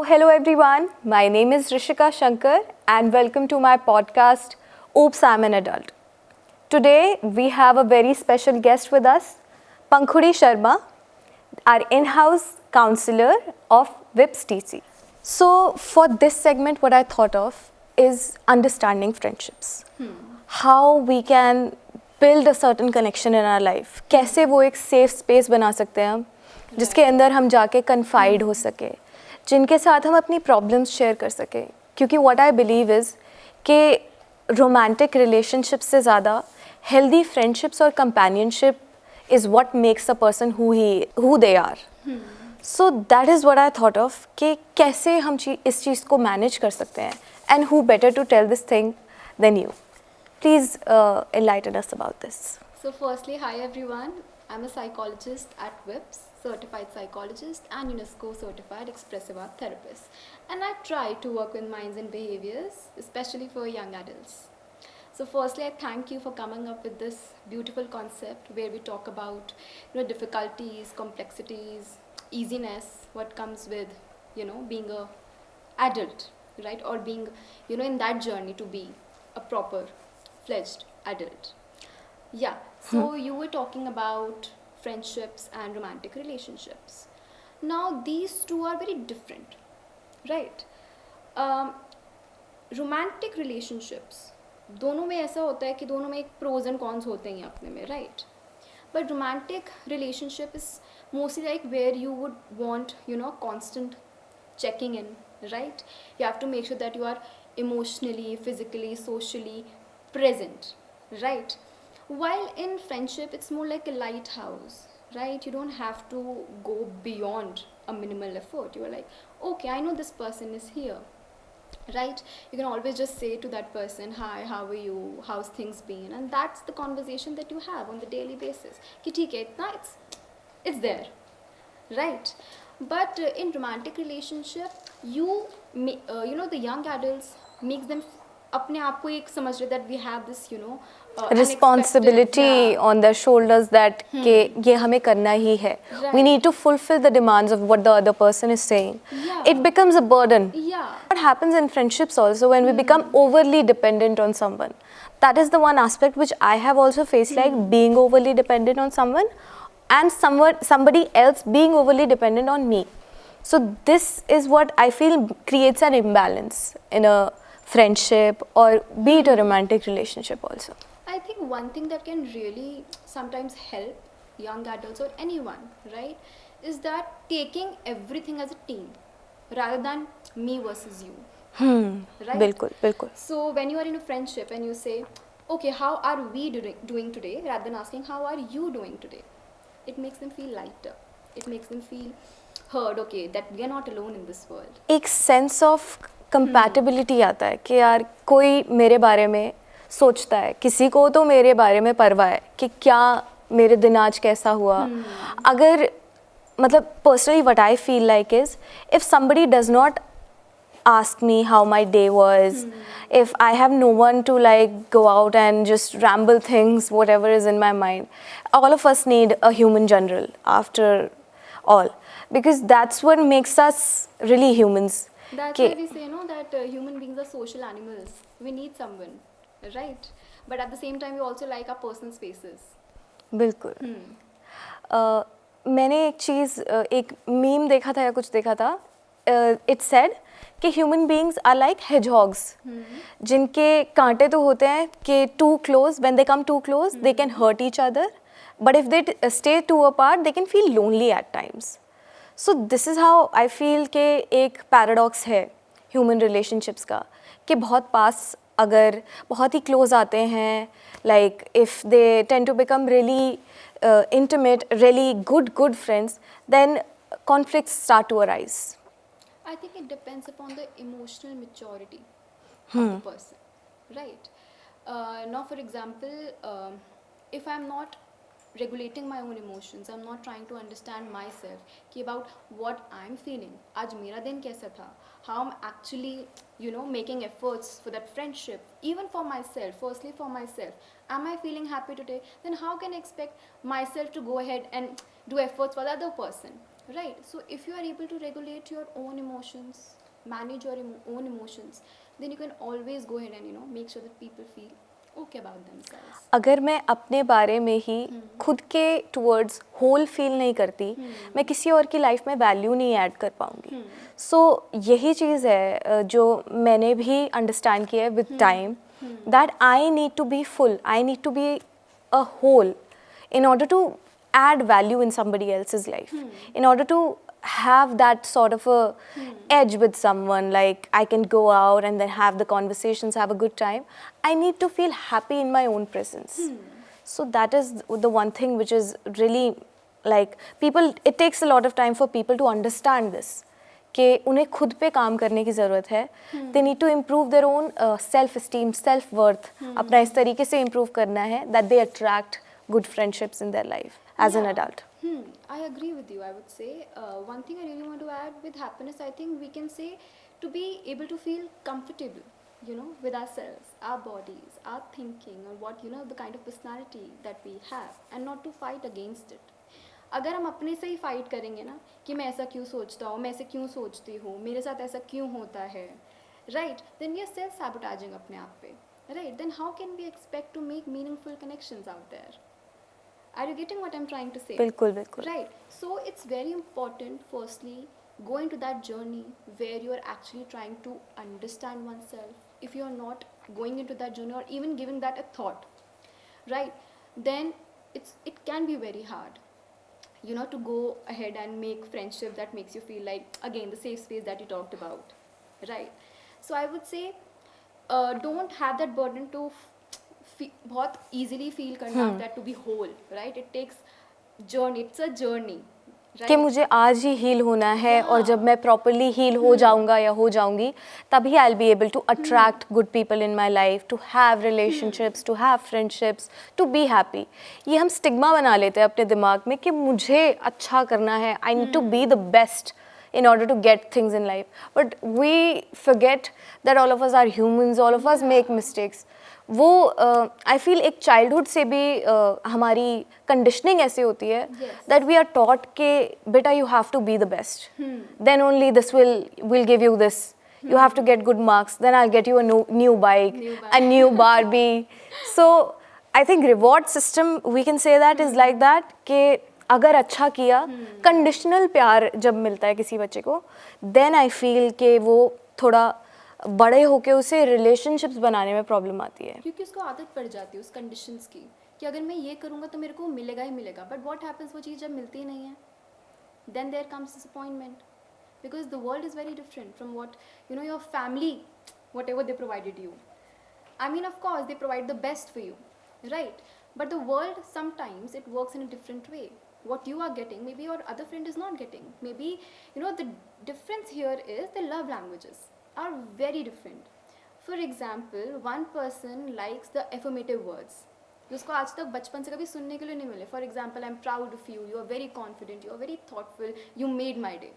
Hello everyone, my name is Rishika Shankar and welcome to my podcast, Oops, I'm an Adult. Today we have a very special guest with us, Pankhuri Sharma, our in-house counselor of WIPS TC. So for this segment, what I thought of is understanding friendships. How we can build a certain connection in our life. कैसे वो एक safe space बना सकते हैं हम, जिसके अंदर हम जाके confide हो सके, जिनके साथ हम अपनी problems share कर सके. क्योंकि what I believe is कि romantic relationships से ज़्यादा healthy friendships और companionship is what makes a person who they are. So that is what I thought of कि कैसे हम इस चीज़ को manage कर सकते हैं. And who better to tell this thing than you? Please enlighten us about this. So firstly, hi everyone. I'm a psychologist at WIPS, certified psychologist and UNESCO certified expressive art therapist. And I try to work with minds and behaviors, especially for young adults. So firstly, I thank you for coming up with this beautiful concept where we talk about difficulties, complexities, easiness, what comes with being a adult, right? Or being in that journey to be a proper fledged adult. Yeah, so you were talking about friendships and romantic relationships. Now these two are very different, right? Romantic relationships, दोनों में ऐसा होता है कि दोनों में एक pros and cons होते हैं अपने में, right? But romantic relationship is mostly like where you would want constant checking in, right? You have to make sure that you are emotionally, physically, socially present, right? While in friendship it's more like a lighthouse, right? You don't have to go beyond a minimal effort. You are like, okay, I know this person is here, right? You can always just say to that person, hi, how are you, how's things been, and that's the conversation that you have on the daily basis कि ठीक है इतना, it's there, right? But in romantic relationship the young adults makes them अपने आप को एक समझ रहे that we have this responsibility on their shoulders that कि ये हमें करना ही है. Right. We need to fulfill the demands of what the other person is saying. Yeah. It becomes a burden. Yeah. What happens in friendships also when we become overly dependent on someone. That is the one aspect which I have also faced, like being overly dependent on someone and somebody else being overly dependent on me. So this is what I feel creates an imbalance in a friendship or be it a romantic relationship also. I think one thing that can really sometimes help young adults or anyone, right, is that taking everything as a team rather than me versus you. Right? बिल्कुल. So when you are in a friendship and you say, okay, how are we doing today, rather than asking how are you doing today, it makes them feel lighter. It makes them feel heard, okay, that we are not alone in this world. एक sense of compatibility आता है कि यार कोई मेरे बारे में सोचता है, किसी को तो मेरे बारे में परवाह है कि क्या मेरे दिन आज कैसा हुआ. अगर मतलब personally what I feel like is if somebody does not ask me how my day was, if I have no one to like go out and just ramble things, whatever is in my mind, all of us need a human general after all, because that's what makes us really humans. That's why we say that human beings are social animals. We need someone, right? But at the same time, we also like our personal spaces. बिल्कुल. मैंने एक चीज़ एक meme देखा था या कुछ देखा था. It said कि human beings are like hedgehogs, जिनके कांटे तो होते हैं कि too close, when they come too close, they can hurt each other. But if they stay too apart, they can feel lonely at times. So this is how I feel कि एक paradox है human relationships का, कि बहुत पास अगर बहुत ही close आते हैं, like if they tend to become really intimate, really good friends, then conflicts start to arise. I think it depends upon the emotional maturity of the person, right? Now, for example, if I'm not regulating my own emotions, I'm not trying to understand myself कि about what I'm feeling, आज मेरा दिन कैसा था, how I'm actually making efforts for that friendship, even for myself, firstly for myself, am I feeling happy today, then how can I expect myself to go ahead and do efforts for the other person, right? So if you are able to regulate your own emotions, manage your own emotions, then you can always go ahead and make sure that people feel okay about themselves. अगर मैं अपने बारे में ही खुद के towards whole feel नहीं करती, मैं किसी और की लाइफ में वैल्यू नहीं ऐड कर पाऊँगी. सो यही चीज़ है जो मैंने भी अंडरस्टैंड किया है with time, that I need to be full, I need to be a whole in order to add value in somebody else's life, in order to have that sort of a edge with someone, like I can go out and then have the conversations, have a good time. I need to feel happy in my own presence. So that is the one thing which is really, like, people, it takes a lot of time for people to understand this, कि उन्हें खुद पे काम करने की ज़रूरत है. They need to improve their own self esteem, self worth. अपना इस तरीके से इम्प्रूव करना है that they attract good friendships in their life as an adult. I agree with you. I would say one thing I really want to add with happiness, I think we can say, to be able to feel comfortable, with ourselves, our bodies, our thinking, and what, the kind of personality that we have, and not to fight against it. अगर हम अपने से ही fight करेंगे ना कि मैं ऐसा क्यों सोचता हूँ, मैं ऐसे क्यों सोचती हूँ, मेरे साथ ऐसा क्यों होता है, right, then we are self sabotaging अपने आप पे, right, then how can we expect to make meaningful connections out there. Are you getting what I'm trying to say? बिल्कुल बिल्कुल. Right. So it's very important, firstly, go into that journey where you're actually trying to understand oneself. If you're not going into that journey or even giving that a thought, right, then it can be very hard, to go ahead and make friendship that makes you feel like, again, the safe space that you talked about, right? So I would say, don't have that burden to बहुत easily feel करना that to be whole, right? It takes journey, it's a journey, right? कि मुझे आज ही heal होना है, और जब मैं प्रॉपरली हील हो जाऊंगा या हो जाऊंगी, तभी I will be able to attract good people in my life, to have relationships, to have friendships, to be happy. ये हम स्टिग्मा बना लेते हैं अपने दिमाग में कि मुझे अच्छा करना है, I need to be the best in order to get things in life. But we forget that all of us are humans, all of us make mistakes. वो आई फील एक चाइल्डहुड से भी हमारी कंडीशनिंग ऐसे होती है that we are taught के बेटा you have to be the best, then only this will give you this, you have to get good marks, then I'll get you a new bike, a new Barbie. So I think reward system, we can say that is like that, कि अगर अच्छा किया, conditional प्यार जब मिलता है किसी बच्चे को, देन आई फील कि वो थोड़ा बड़े होके उसे रिलेशनशिप्स बनाने में प्रॉब्लम आती है, क्योंकि उसको आदत पड़ जाती है उस कंडीशंस की कि अगर मैं ये करूँगा तो मेरे को मिलेगा ही मिलेगा. बट व्हाट हैपेंस, वो चीज़ जब मिलती ही नहीं है, then there comes disappointment, because the world is very different from what your family, whatever they provided you. I mean, of course, they provide the best for you, right? But the world, sometimes it works in a different way. What you are getting, maybe your other friend is not getting. Maybe, the difference here is the love languages are very different. For example, one person likes the affirmative words, जिसको आज तक बचपन से कभी सुनने के लिए नहीं मिले. For example, I am proud of you, you are very confident, you are very thoughtful, you made my day.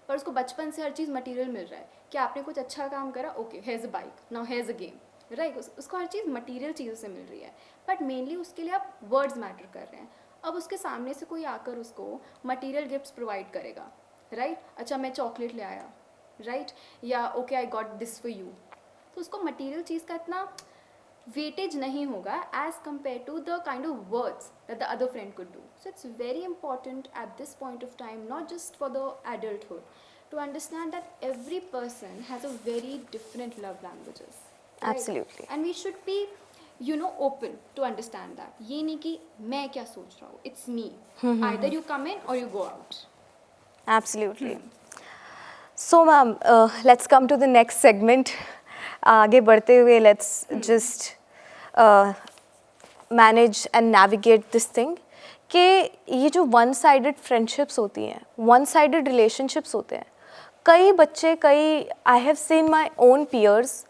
पर उसको बचपन से हर चीज़ मटीरियल मिल रहा है कि आपने कुछ अच्छा काम करा, okay, hairs a bike, now hairs a game, right. उसको हर चीज़ मटीरियल चीज़ों से मिल रही है, बट मेनली उसके लिए आप वर्ड्स मैटर कर रहे हैं. अब उसके सामने से कोई आकर उसको मटीरियल गिफ्ट्स प्रोवाइड करेगा, राइट. अच्छा, मैं चॉकलेट ले आया, राइट, या okay I got this for you, तो उसको मटीरियल चीज़ का इतना वेटेज नहीं होगा as compare to the kind of words that the other friend could do. So it's very important at this point of time, not just for the adulthood, to understand that every person has a very different love languages, right? Absolutely. And we should be, open to understand that. ये नहीं कि मैं क्या सोच रहा हूँ, it's me. Either you come in or you go out. Absolutely. So ma'am, let's come to the next segment. आगे बढ़ते हुए let's just manage and navigate this thing, कि ये जो वन साइडेड फ्रेंडशिप्स होती हैं, वन साइडेड रिलेशनशिप्स होते हैं, कई बच्चे, I have seen my own peers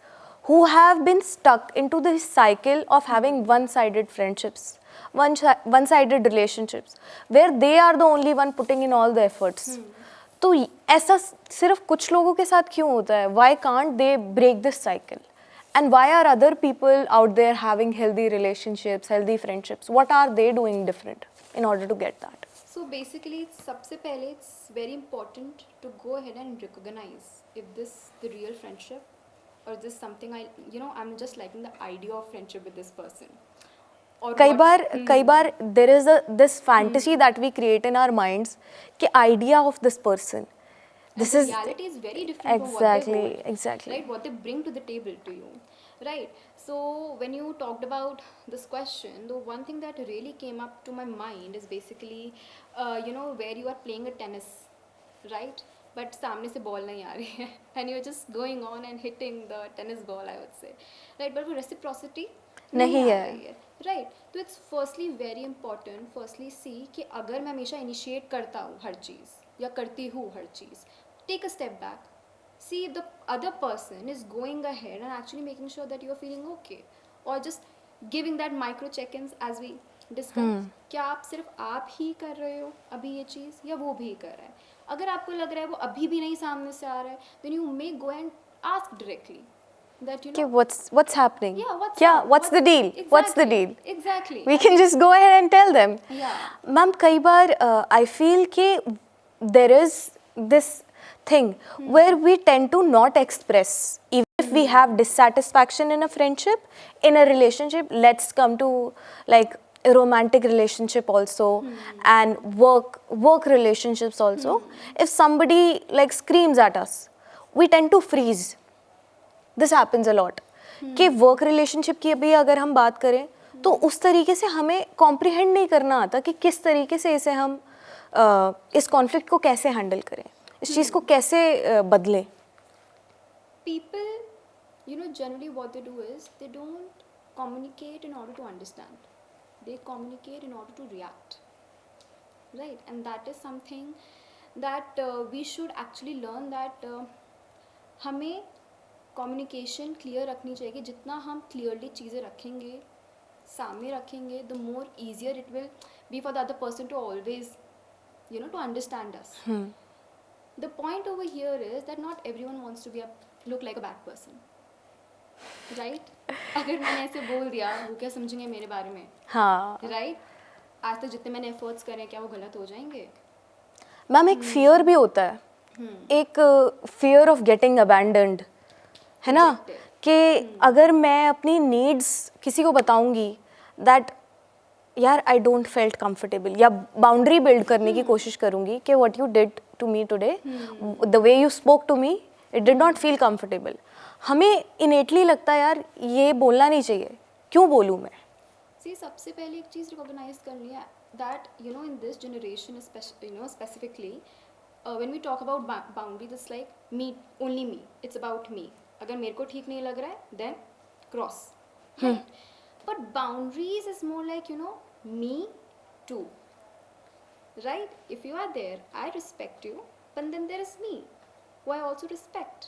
who have been stuck into this cycle of having one-sided friendships, one-sided relationships, where they are the only one putting in all the efforts. तो ऐसा सिर्फ कुछ लोगों के साथ क्यों होता है? Why can't they break this cycle? And why are other people out there having healthy relationships, healthy friendships? What are they doing different in order to get that? So basically, सबसे पहले it's very important to go ahead and recognize if this the real friendship or this something I'm just liking the idea of friendship with this person. Or कई बार there is a this fantasy that we create in our minds कि idea of this person, this and is reality is very different from what they hold, exactly right? What they bring to the table to you, right? So when you talked about this question, the one thing that really came up to my mind is basically where you are playing a tennis, right? But सामने से ball नहीं आ रही है and you're just going on and hitting the tennis ball, I would say, right? But वो reciprocity नहीं आ है। रही है, right? तो it's firstly very important, firstly see कि अगर मैं हमेशा initiate करता हूँ हर चीज़ या करती हूँ हर चीज़, take a step back, see if the other person is going ahead and actually making sure that you are feeling okay, or just giving that micro check-ins as we discussed. क्या आप सिर्फ आप ही कर रहे हो अभी ये चीज़ या वो भी कर रहा है? अगर आपको लग रहा है वो अभी भी नहीं सामने से आ रहा है, then you may go and ask directly that कि what's happening, yeah, क्या what's the deal, what's the exactly, deal, exactly. we can just go ahead and tell them. Yeah. Ma'am कई बार I feel कि there is this thing where we tend to not express even if we have dissatisfaction in a friendship, in a relationship. Let's come to like a romantic relationship also and work relationships also. If somebody like screams at us, we tend to freeze. This happens a lot कि work relationship की अभी अगर हम बात करें तो उस तरीके से हमें कॉम्प्रिहेंड नहीं करना आता कि किस तरीके से इसे हम इस कॉन्फ्लिक्ट को कैसे हैंडल करें, इस चीज़ को कैसे बदलें. People, generally what they do is they don't communicate in order to understand. They communicate in order to react, right? And that is something that we should actually learn, that हमें communication clear रखनी चाहिए. जितना हम clearly चीज़ें रखेंगे, सामने रखेंगे, the more easier it will be for the other person to always to understand us. The point over here is that not everyone wants to look like a bad person, right? अगर मैंने ऐसे बोल दिया, वो क्या समझेंगे मेरे बारे में, हाँ right? आज तक जितने मैंने एफर्ट्स करे, क्या वो गलत हो जाएंगे? मैम एक फियर भी होता है, एक फियर ऑफ गेटिंग अबैंडन्ड है ना, कि अगर मैं अपनी नीड्स किसी को बताऊंगी दैट यार आई डोंट फेल्ट कंफर्टेबल, या बाउंड्री बिल्ड करने की कोशिश करूंगी कि what you did to me today, the way you spoke to me, it did not feel comfortable. हमें इनेटली लगता है यार ये बोलना नहीं चाहिए, क्यों बोलूँ मैं. सी सबसे पहले एक चीज़ रिकॉग्नाइज करनी है that in this generation specifically when we talk about boundaries, it's like me, only me, it's about me. अगर मेरे को ठीक नहीं लग रहा है then cross, but boundaries is more like me too, right? If you are there, I respect you, but then there is me who I also respect,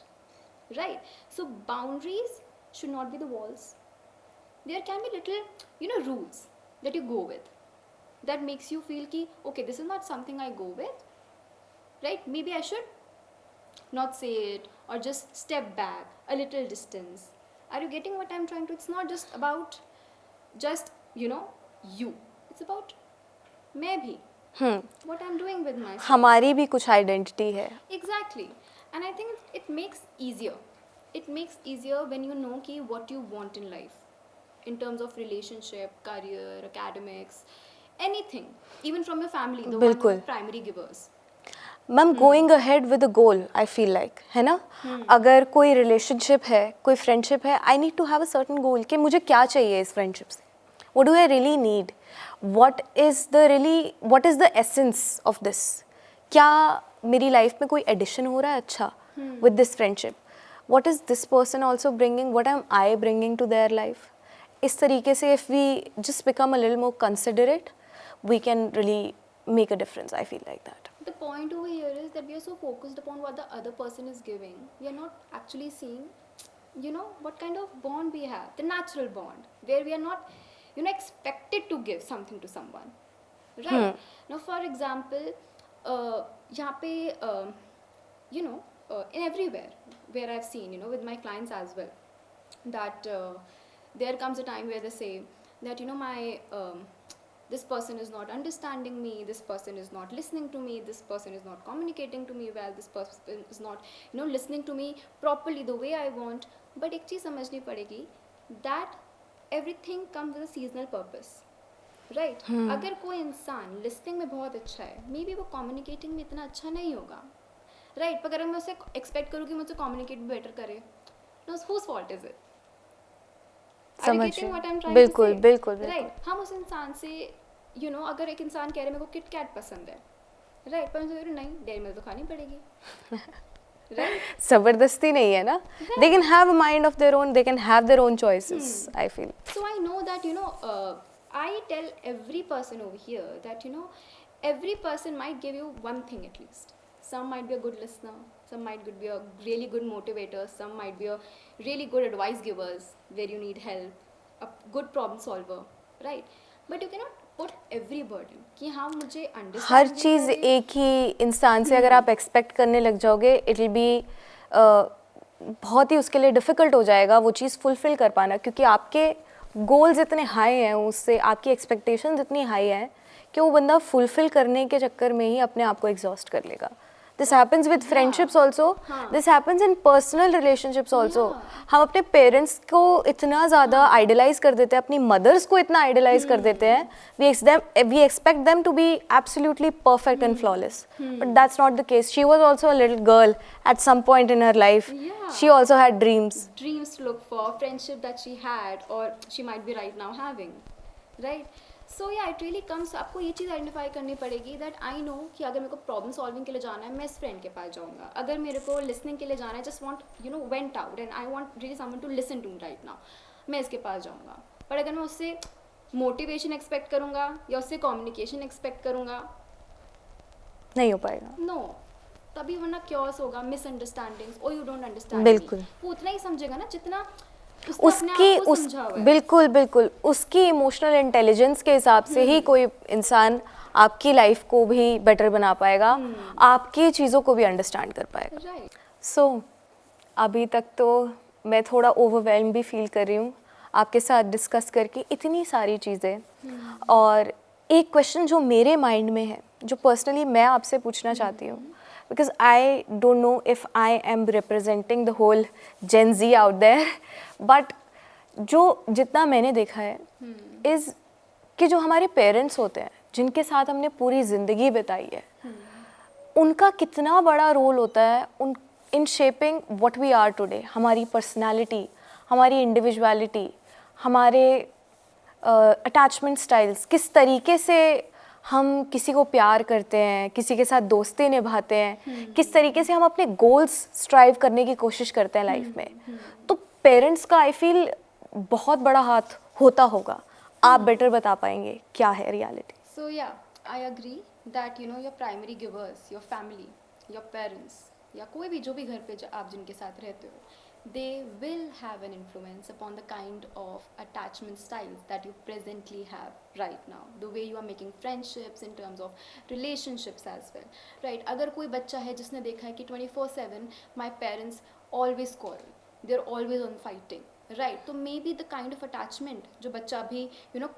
right? So boundaries should not be the walls. There can be little rules that you go with that makes you feel ki okay, this is not something I go with, right? Maybe I should not say it or just step back a little distance. Are you getting what I'm trying to? It's not just about just you, it's about मैं भी, what I'm doing with myself. हमारी भी कुछ identity है. Exactly. And I think it makes easier when you know ki what you want in life in terms of relationship, career, academics, anything, even from your family, the one बिल्कुल. of the primary givers. Ma'am going ahead with a goal, I feel like, है ना, अगर कोई relationship है, कोई friendship है, I need to have a certain goal कि मुझे क्या चाहिए इस फ्रेंडशिप से, what do I really need, what is the essence of this, क्या मेरी लाइफ में कोई एडिशन हो रहा है अच्छा with this friendship, what is this person also bringing, what am I bringing to their life. इस तरीके से if we just become a little more considerate, we can really make a difference. I feel like that. The point over here is that we are so focused upon what the other person is giving. We are not actually seeing, what kind of bond we have, the natural bond, where we are not, expected to give something to someone, right? Now, for example, यहाँ पे, in everywhere where I've seen, with my clients as well, that there comes a time where they say that, my this person is not understanding me, this person is not listening to me, this person is not communicating to me well, this person is not listening to me properly the way I want. But एक चीज़ समझनी पड़ेगी that everything comes with a seasonal purpose, right? अगर कोई इंसान listening में बहुत अच्छा है, मे बी वो कम्युनिकेटिंग में इतना अच्छा नहीं होगा, राइट? पर अगर मैं उसे एक्सपेक्ट करूँ कि मुझसे कम्युनिकेट बेटर करे, no whose fault is it? समझ बिल्कुल बिल्कुल राइट? हम उस इंसान से अगर एक इंसान कह रहे मेरे को किट कैट पसंद है, राइट, पर मैं नहीं, डेयरी मिल्क तो खानी पड़ेगी, राइट? जबरदस्ती नहीं है ना, they can have a mind of their own, they can have their own choices, I feel. So I know that I tell every person over here that every person might give you one thing at least. Some might be a good listener, some might be a really good motivator, some might be a really good advice givers where you need help, a good problem solver, right? But you cannot put every burden कि हाँ मुझे understand हर चीज़ एक ही इंसान से अगर आप expect करने लग जाओगे, इट विल बी बहुत ही उसके लिए डिफ़िकल्ट हो जाएगा वो चीज़ फुलफ़िल कर पाना, क्योंकि आपके गोल्स इतने हाई हैं, उससे आपकी एक्सपेक्टेशंस इतनी हाई हैं कि वो बंदा फुलफ़िल करने के चक्कर में ही अपने आप को एग्जॉस्ट कर लेगा. This happens with friendships also, this happens in personal relationships also. हम अपने पेरेंट्स को इतना ज़्यादा आइडलाइज कर देते हैं, अपनी मदर्स को इतना आइडलाइज कर देते हैं, we expect them to be absolutely perfect and flawless, but that's not the case. She was also a little girl at some point in her life. She also had dreams to look for, friendship that she had or she might be right now having, right? So yeah, it really comes, आपको ये चीज़ identify करनी पड़ेगी that I know कि अगर मेरे को problem solving के लिए जाना है, मैं इस फ्रेंड के पास जाऊँगा. अगर मेरे को लिसनिंग के लिए जाना है, just want vent out and I want really someone to listen to me right now, मैं इसके पास जाऊँगा. पर अगर मैं उससे मोटिवेशन एक्सपेक्ट करूँगा या उससे कम्युनिकेशन एक्सपेक्ट करूँगा, नहीं हो पाएगा. नो, तभी वरना क्योस होगा, मिसअंडरस्टैंडिंग्स, और यू डोंट अंडरस्टैंड. बिल्कुल. वो उतना ही समझेगा ना जितना बिल्कुल बिल्कुल उसकी इमोशनल इंटेलिजेंस के हिसाब से ही कोई इंसान आपकी लाइफ को भी बेटर बना पाएगा, आपकी चीज़ों को भी अंडरस्टैंड कर पाएगा. सो अभी तक तो मैं थोड़ा ओवरवेल्म भी फील कर रही हूँ आपके साथ डिस्कस करके इतनी सारी चीज़ें. और एक क्वेश्चन जो मेरे माइंड में है, जो पर्सनली मैं आपसे पूछना चाहती हूँ, because I don't know if I am representing the whole Gen Z out there, but जो जितना मैंने देखा है is कि जो हमारे पेरेंट्स होते हैं, जिनके साथ हमने पूरी ज़िंदगी बिताई है, उनका कितना बड़ा रोल होता है उन in shaping what we are today. हमारी पर्सनालिटी, हमारी इंडिविजुअलिटी, हमारे अटैचमेंट स्टाइल्स, किस तरीके से हम किसी को प्यार करते हैं, किसी के साथ दोस्ती निभाते हैं, किस तरीके से हम अपने गोल्स स्ट्राइव करने की कोशिश करते हैं लाइफ में. तो पेरेंट्स का आई फील बहुत बड़ा हाथ होता होगा. आप बेटर बता पाएंगे क्या है reality. So yeah I agree that your primary givers, your family, your parents, या कोई भी जो भी घर पे आप जिनके साथ रहते हो, they will have an influence upon the kind of attachment styles that you presently have right now, the way you are making friendships, in terms of relationships as well, right? अगर कोई बच्चा है जिसने देखा है कि 24/7 my parents always call, they're always on fighting, right? तो may be the kind of attachment जो बच्चा अभी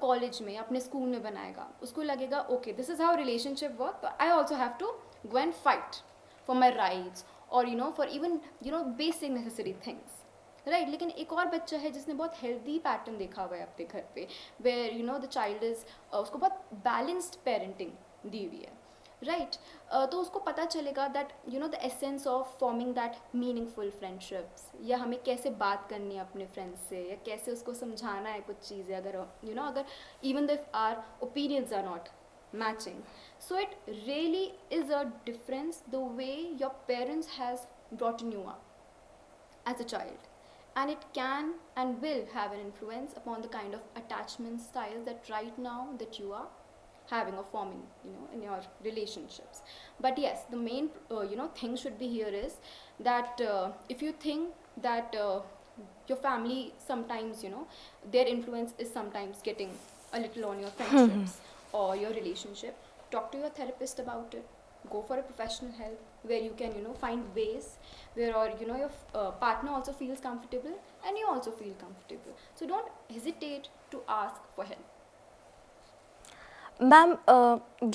कॉलेज में अपने स्कूल में बनाएगा, उसको लगेगा okay this is how relationship work, I also have to go and fight for my rights, और for even basic necessary things, right? लेकिन एक और बच्चा है जिसने बहुत हेल्दी पैटर्न देखा हुआ है अपने घर पे, वेयर द चाइल्ड इज़, उसको बहुत बैलेंस्ड पेरेंटिंग दी हुई है, राइट? तो उसको पता चलेगा that the essence of forming that meaningful friendships, या हमें कैसे बात करनी है अपने फ्रेंड्स से, या कैसे उसको समझाना है कुछ चीज़ें, अगर अगर even if our opinions are not matching. So it really is a difference the way your parents has brought you up as a child, and it can and will have an influence upon the kind of attachment style that right now that you are having or forming in your relationships. But yes, the main thing should be here is that if you think that your family sometimes their influence is sometimes getting a little on your friendships or your relationship, talk to your therapist about it. Go for a professional help where you can find ways where or your partner also feels comfortable and you also feel comfortable. So don't hesitate to ask for help. Ma'am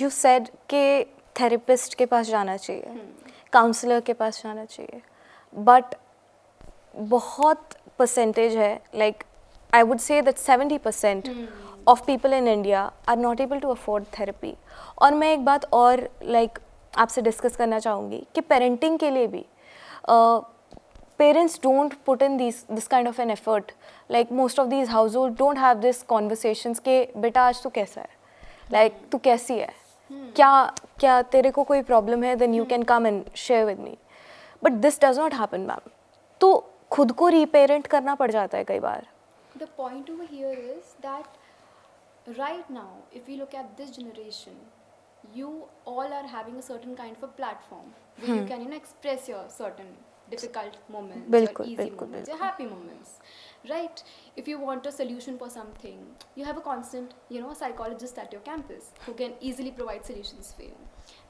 you said कि therapist के पास जाना चाहिए, counsellor के पास जाना चाहिए, but बहुत percentage है, like I would say that 70% of people in India are not able to afford therapy. और मैं एक बात और आपसे डिस्कस करना चाहूँगी कि पेरेंटिंग के लिए भी parents don't put in this kind of an effort. Like most of these households don't have this conversations के बेटा आज तू कैसा है, like तू कैसी है, क्या तेरे को कोई problem है, then you can come and share with me. But this does not happen, ma'am. तो खुद को reparent करना पड़ जाता है कई बार. The point over here is that right now, if we look at this generation, you all are having a certain kind of a platform where you can express your certain difficult moments, बिल्कुल, your easy बिल्कुल, moments, your happy moments, right? If you want a solution for something, you have a constant, psychologist at your campus who can easily provide solutions for you,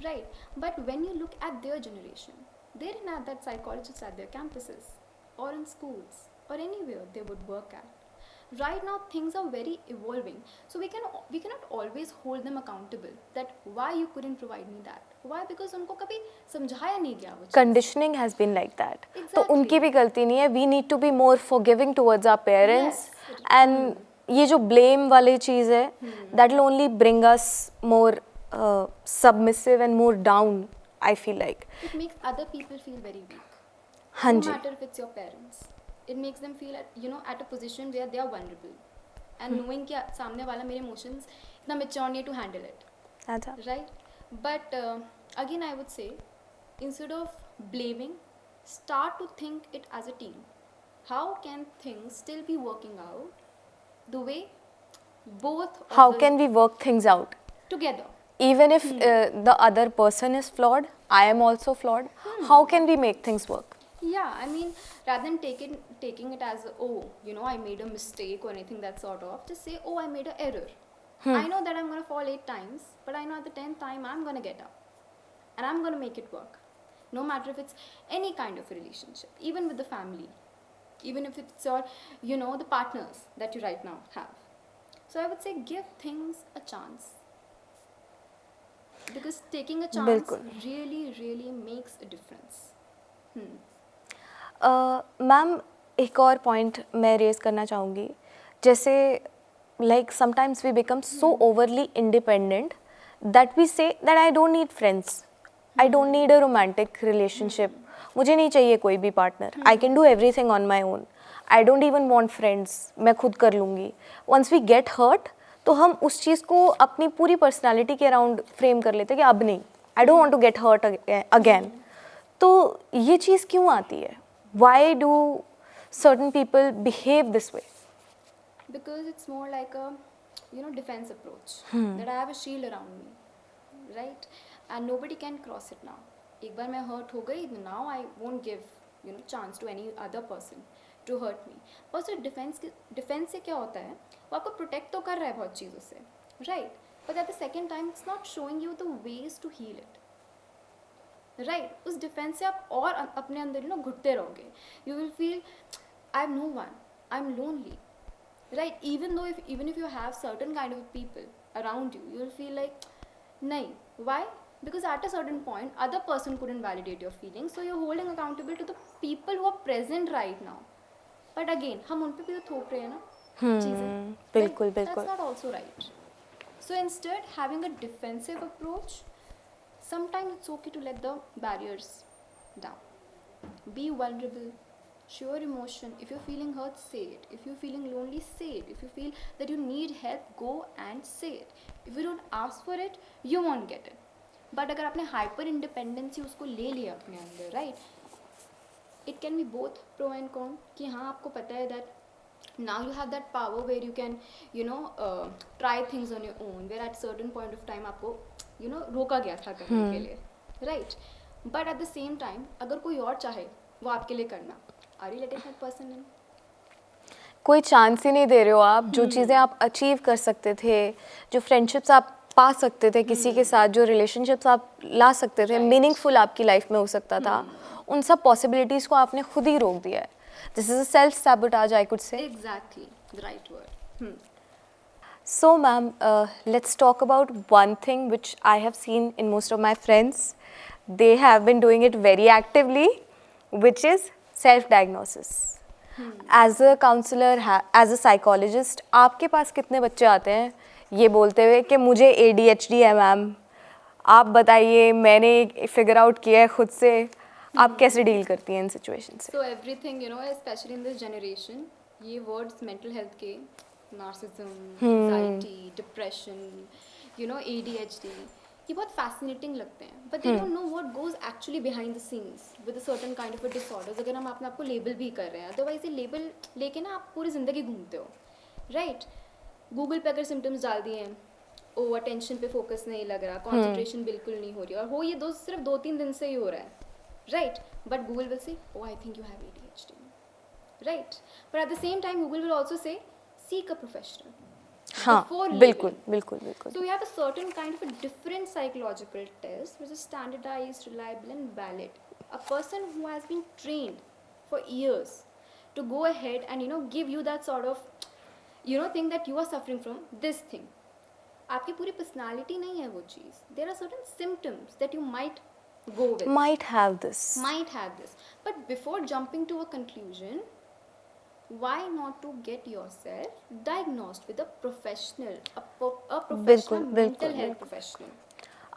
right? But when you look at their generation, they didn't have that psychologist at their campuses or in schools or anywhere they would work at. Right now things are very evolving, so we cannot always hold them accountable that why you couldn't provide me that. Why? Because उनको कभी समझाया नहीं गया वो चीज़. Conditioning has been like that. तो Exactly. उनकी भी गलती नहीं है. We need to be more forgiving towards our parents. Yes. And ये जो blame वाली चीज़ है, that will only bring us more submissive and more down, I feel like. It makes other people feel very weak. हाँ No ji. matter if it's your parents, it makes them feel at a position where they are vulnerable, and knowing कि सामने वाला मेरे emotions इतना mature नहीं to handle it. अच्छा. Right? But again I would say, instead of blaming, start to think it as a team. How can things still be working out the way both of How the can we work things out? together? Even if the other person is flawed, I am also flawed. How can we make things work? Yeah, I mean, rather than taking it as I made a mistake or anything that sort of, just say, I made an error. I know that I'm going to fall 8 times, but I know at the 10th time I'm going to get up and I'm going to make it work. No matter if it's any kind of a relationship, even with the family, even if it's your, the partners that you right now have. So I would say give things a chance. Because taking a chance बिल्कुल. really, really makes a difference. Ma'am एक और point मैं raise करना चाहूँगी. जैसे like sometimes we become so overly independent that we say that I don't need friends, I don't need a romantic relationship. मुझे नहीं चाहिए कोई भी partner. I can do everything on my own. I don't even want friends. मैं खुद कर लूँगी. Once we get hurt तो हम उस चीज़ को अपनी पूरी पर्सनैलिटी के अराउंड फ्रेम कर लेते हैं कि अब नहीं, I don't want to get hurt again. तो ये चीज़ क्यों आती है? Why do certain people behave this way? Because it's more like a defense approach, that I have a shield around me, right? And nobody can cross it now. एक बार मैं hurt हो गई, now I won't give chance to any other person to hurt me. और सिर्फ defense से क्या होता है, वो आपको protect तो कर रहा है बहुत चीज़ों से, right? But at the second time it's not showing you the ways to heal it. Right, उस डिफेंस से आप और अपने अंदर घुटते रहोगे. You will feel I am no one, I am lonely, right? Even if you have certain kind of people around you, you will feel like नहीं. Why? Because at a certain point other person couldn't validate your feelings, so you're holding accountable to the people who are present right now. But again हम उन पे भी तो थोप रहे हैं ना चीज़ें. बिल्कुल बिल्कुल. That's not also right. So instead having a defensive approach, sometimes it's okay to let the barriers down. Be vulnerable. Show your emotion. If you're feeling hurt, say it. If you're feeling lonely, say it. If you feel that you need help, go and say it. If you don't ask for it, you won't get it. But अगर आपने hyper independency उसको ले लिया अपने अंदर, right? It can be both pro and con. कि हाँ आपको पता है that now you have that power where you can try things on your own, where at certain point of time आपको रोका गया था करने के लिए, right? But at the same time अगर कोई और चाहे वो आपके लिए करना, are you letting that person in? कोई चांस ही नहीं दे रहे हो आप. जो चीज़ें आप अचीव कर सकते थे, जो फ्रेंडशिप्स आप पा सकते थे किसी के साथ, जो रिलेशनशिप्स आप ला सकते थे, मीनिंगफुल आपकी लाइफ में हो सकता था, उन सब पॉसिबिलिटीज़ को आपने खुद ही रोक दिया है. This is a self sabotage, I could say. Exactly the right word. So, ma'am, let's talk about one thing which I have seen in most of my friends. They have been doing it very actively, which is self-diagnosis. As a counselor, as a psychologist, आपके पास कितने बच्चे आते हैं ये बोलते हुए कि मुझे ADHD है मैम, आप बताइए, मैंने फिगर आउट किया है खुद से, आप कैसे डील करती हैं इन सिचुएशन से? So everything, you know, especially in this generation, ये words mental health के, narcissism, anxiety, depression, you know, ADHD, ये बहुत fascinating लगते हैं, but they don't know what goes actually behind the scenes with a certain kind of a disorders. अगर हम अपने आप को label भी कर रहे हैं, otherwise ये label लेके ना आप पूरी ज़िंदगी घूमते हो, right? गूगल पे अगर सिम्टम्स डाल दिए हैं, ओवर टेंशन पे फोकस नहीं लग रहा, कंसंट्रेशन बिल्कुल नहीं हो रही, और हो ये सिर्फ 2-3 दिन से ही हो रहा है, right? But Google will say oh I think you have ADHD, right? But at the same time Google will also say seek a professional. हाँ, बिल्कुल बिल्कुल बिल्कुल. So we have a certain kind of a different psychological test which is standardized, reliable and valid. A person who has been trained for years to go ahead and, you know, give you that sort of, you know, thing that you are suffering from this thing. आपकी पूरी personality नहीं है वो चीज़. There are certain symptoms that you might go with. Might have this. Might have this. But before jumping to a conclusion, why not to get yourself diagnosed with a professional, a professional बिल्कुल, mental बिल्कुल, health बिल्कुल. professional.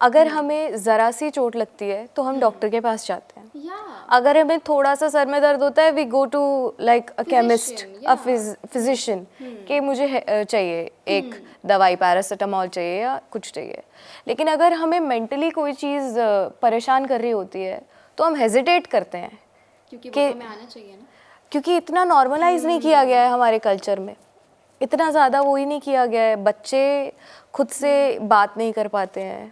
अगर हमें ज़रा सी चोट लगती है तो हम डॉक्टर के पास जाते हैं. Yeah. अगर हमें थोड़ा सा सर में दर्द होता है we go to like a chemist, a physician, कि मुझे चाहिए एक दवाई, पैरासीटामोल चाहिए या कुछ चाहिए. लेकिन अगर हमें मेंटली कोई चीज़ परेशान कर रही होती है तो हम हेजिटेट करते हैं क्योंकि वो कि हमें आना चाहिए ना. क्योंकि इतना नॉर्मलाइज नहीं किया गया है हमारे कल्चर में, इतना ज़्यादा वो ही नहीं किया गया है. बच्चे खुद से बात नहीं कर पाते हैं,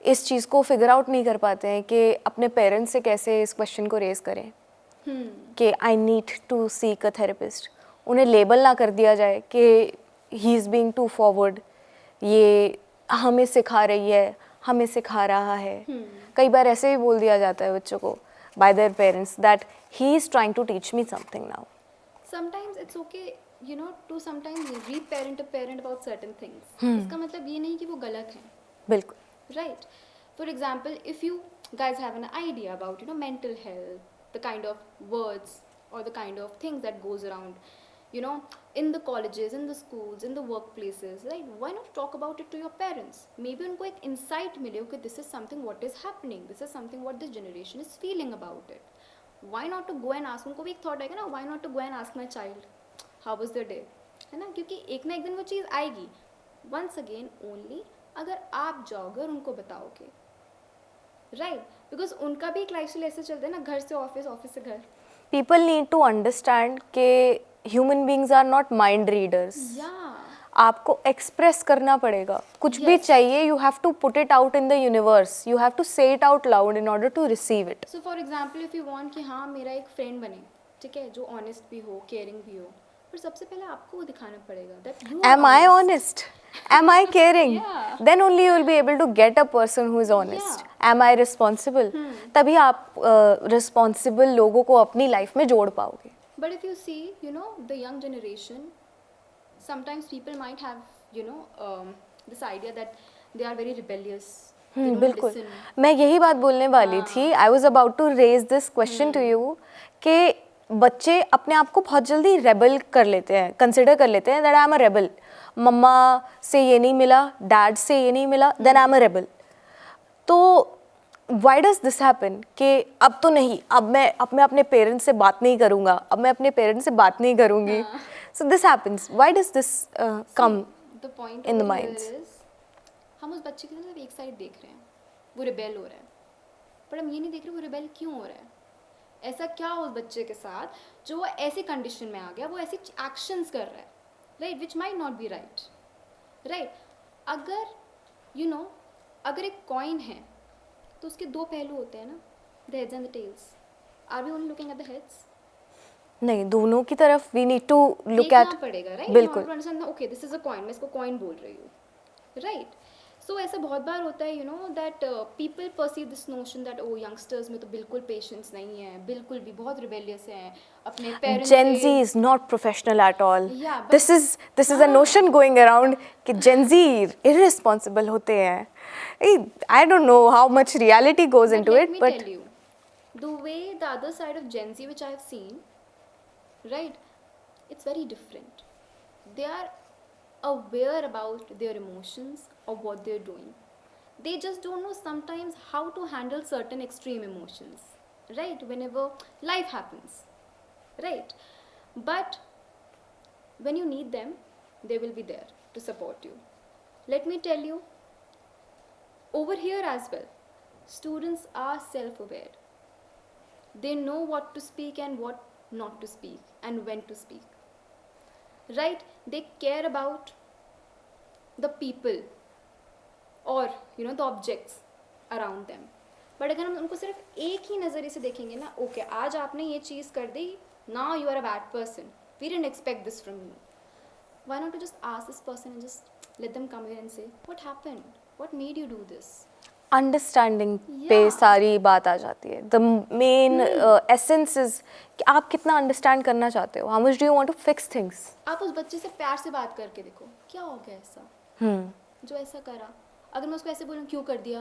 इस चीज़ को फिगर आउट नहीं कर पाते हैं कि अपने पेरेंट्स से कैसे इस क्वेश्चन को रेज करें कि I need to seek a therapist. उन्हें लेबल ना कर दिया जाए कि he is being too forward, ये हमें सिखा रही है, हमें सिखा रहा है. कई बार ऐसे भी बोल दिया जाता है बच्चों को by their parents that he is trying to teach me something now. Sometimes it's okay, you know, to sometimes re-parent a parent about certain things. इसका मतलब ये नहीं कि वो गलत है. बिल्कुल. Right. For example, if you guys have an idea about, you know, mental health, the kind of words or the kind of things that goes around, you know, in the colleges, in the schools, in the workplaces, right? Why not talk about it to your parents? Maybe उनको एक insight मिले कि this is something what is happening, this is something what this generation is feeling about it. Why not to go and ask? उनको भी एक thought आएगा ना, why not to go and ask my child how was their day, है ना? क्योंकि एक ना एक दिन वो चीज़ आएगी. Once again only अगर आप जाओगे और उनको बताओगे, राइट? बिकॉज उनका भी एक लाइफस्टाइल ऐसे चलता है ना, घर से ऑफिस, ऑफिस से घर. पीपल नीड टू अंडरस्टैंड कि human beings are not mind readers. आपको एक्सप्रेस करना पड़ेगा. कुछ भी चाहिए, you have to put it out in the universe, you have to say it out loud in order to receive it. So for example if you want कि हाँ मेरा एक फ्रेंड बने, ठीक है, जो ऑनेस्ट भी हो, केयरिंग भी हो, पर सबसे पहले आपको वो दिखाना पड़ेगा that you am I honest, am I caring? Then only you will be able to get a person who is honest. Am I responsible? तभी आप responsible लोगों को अपनी लाइफ में जोड़ पाओगे. But if you see, you know, the young generation, sometimes people might have, you know, this idea that they are very rebellious. बिल्कुल. मैं यही बात बोलने वाली थी. I was about to raise this question to you कि बच्चे अपने आप को बहुत जल्दी रेबल कर लेते हैं, कंसिडर कर लेते हैं that I am a rebel. मम्मा से ये नहीं मिला, डैड से ये नहीं मिला, then I am a rebel. तो व्हाई डज दिस हैपन कि अब तो नहीं, अब मैं अपने पेरेंट्स से बात नहीं करूँगा, अब मैं अपने पेरेंट्स से बात नहीं करूँगी. So this happens. Why does this come in the minds? हम उस बच्चे की तरफ एक साइड देख रहे हैं, वो रिबेल हो रहा है, पर हम ये नहीं देख रहे वो रिबेल क्यों हो रहा है. ऐसा क्या उस बच्चे के साथ जो वो ऐसी कंडीशन में आ गया, वो ऐसी एक्शंस कर रहा है, right, which might not be right, right. अगर यू नो, अगर एक कॉइन है तो उसके दो पहलू होते हैं ना, the heads and the tails. Are we only looking at the heads? नहीं, दोनों की तरफ we need to look at. पड़ेगा, राइट? बिल्कुल. Okay, this is a coin, मैं इसको कॉइन बोल रही हूँ, राइट. सो ऐसा बहुत बार होता है, that people perceive this notion that oh youngsters में तो बिल्कुल पेशेंस नहीं है, बिल्कुल भी बहुत रिबेलियस हैं अपने पेरेंट्स Gen से. Z is not professional at all. Yeah, but This is a notion going around कि Gen Z irresponsible होते हैं. I don't know how much reality goes But into let it, me but tell you, the way the other side of Gen Z, which I have seen, right, it's very different. They are aware about their emotions or what they're doing. They just don't know sometimes how to handle certain extreme emotions, right? Whenever life happens, right? But when you need them, they will be there to support you. Let me tell you, over here as well, students are self aware. They know what to speak and what not to speak and when to speak. Right? They care about the people or the objects around them. But अगर हम उनको सिर्फ एक ही नज़रिए से देखेंगे ना, okay आज आपने ये चीज़ कर दी, now you are a bad person, we didn't expect this from you. Why not you just ask this person and just let them come here and say, what happened? What made you do this? Understanding पे Yeah. सारी बात आ जाती है. The main essence is कि आप कितना understand करना चाहते हो. How much do you want to fix things. आप उस बच्चे से प्यार से बात करके देखो, क्या हो गया ऐसा जो ऐसा करा. अगर मैं उसको ऐसे बोलूँ, क्यों कर दिया,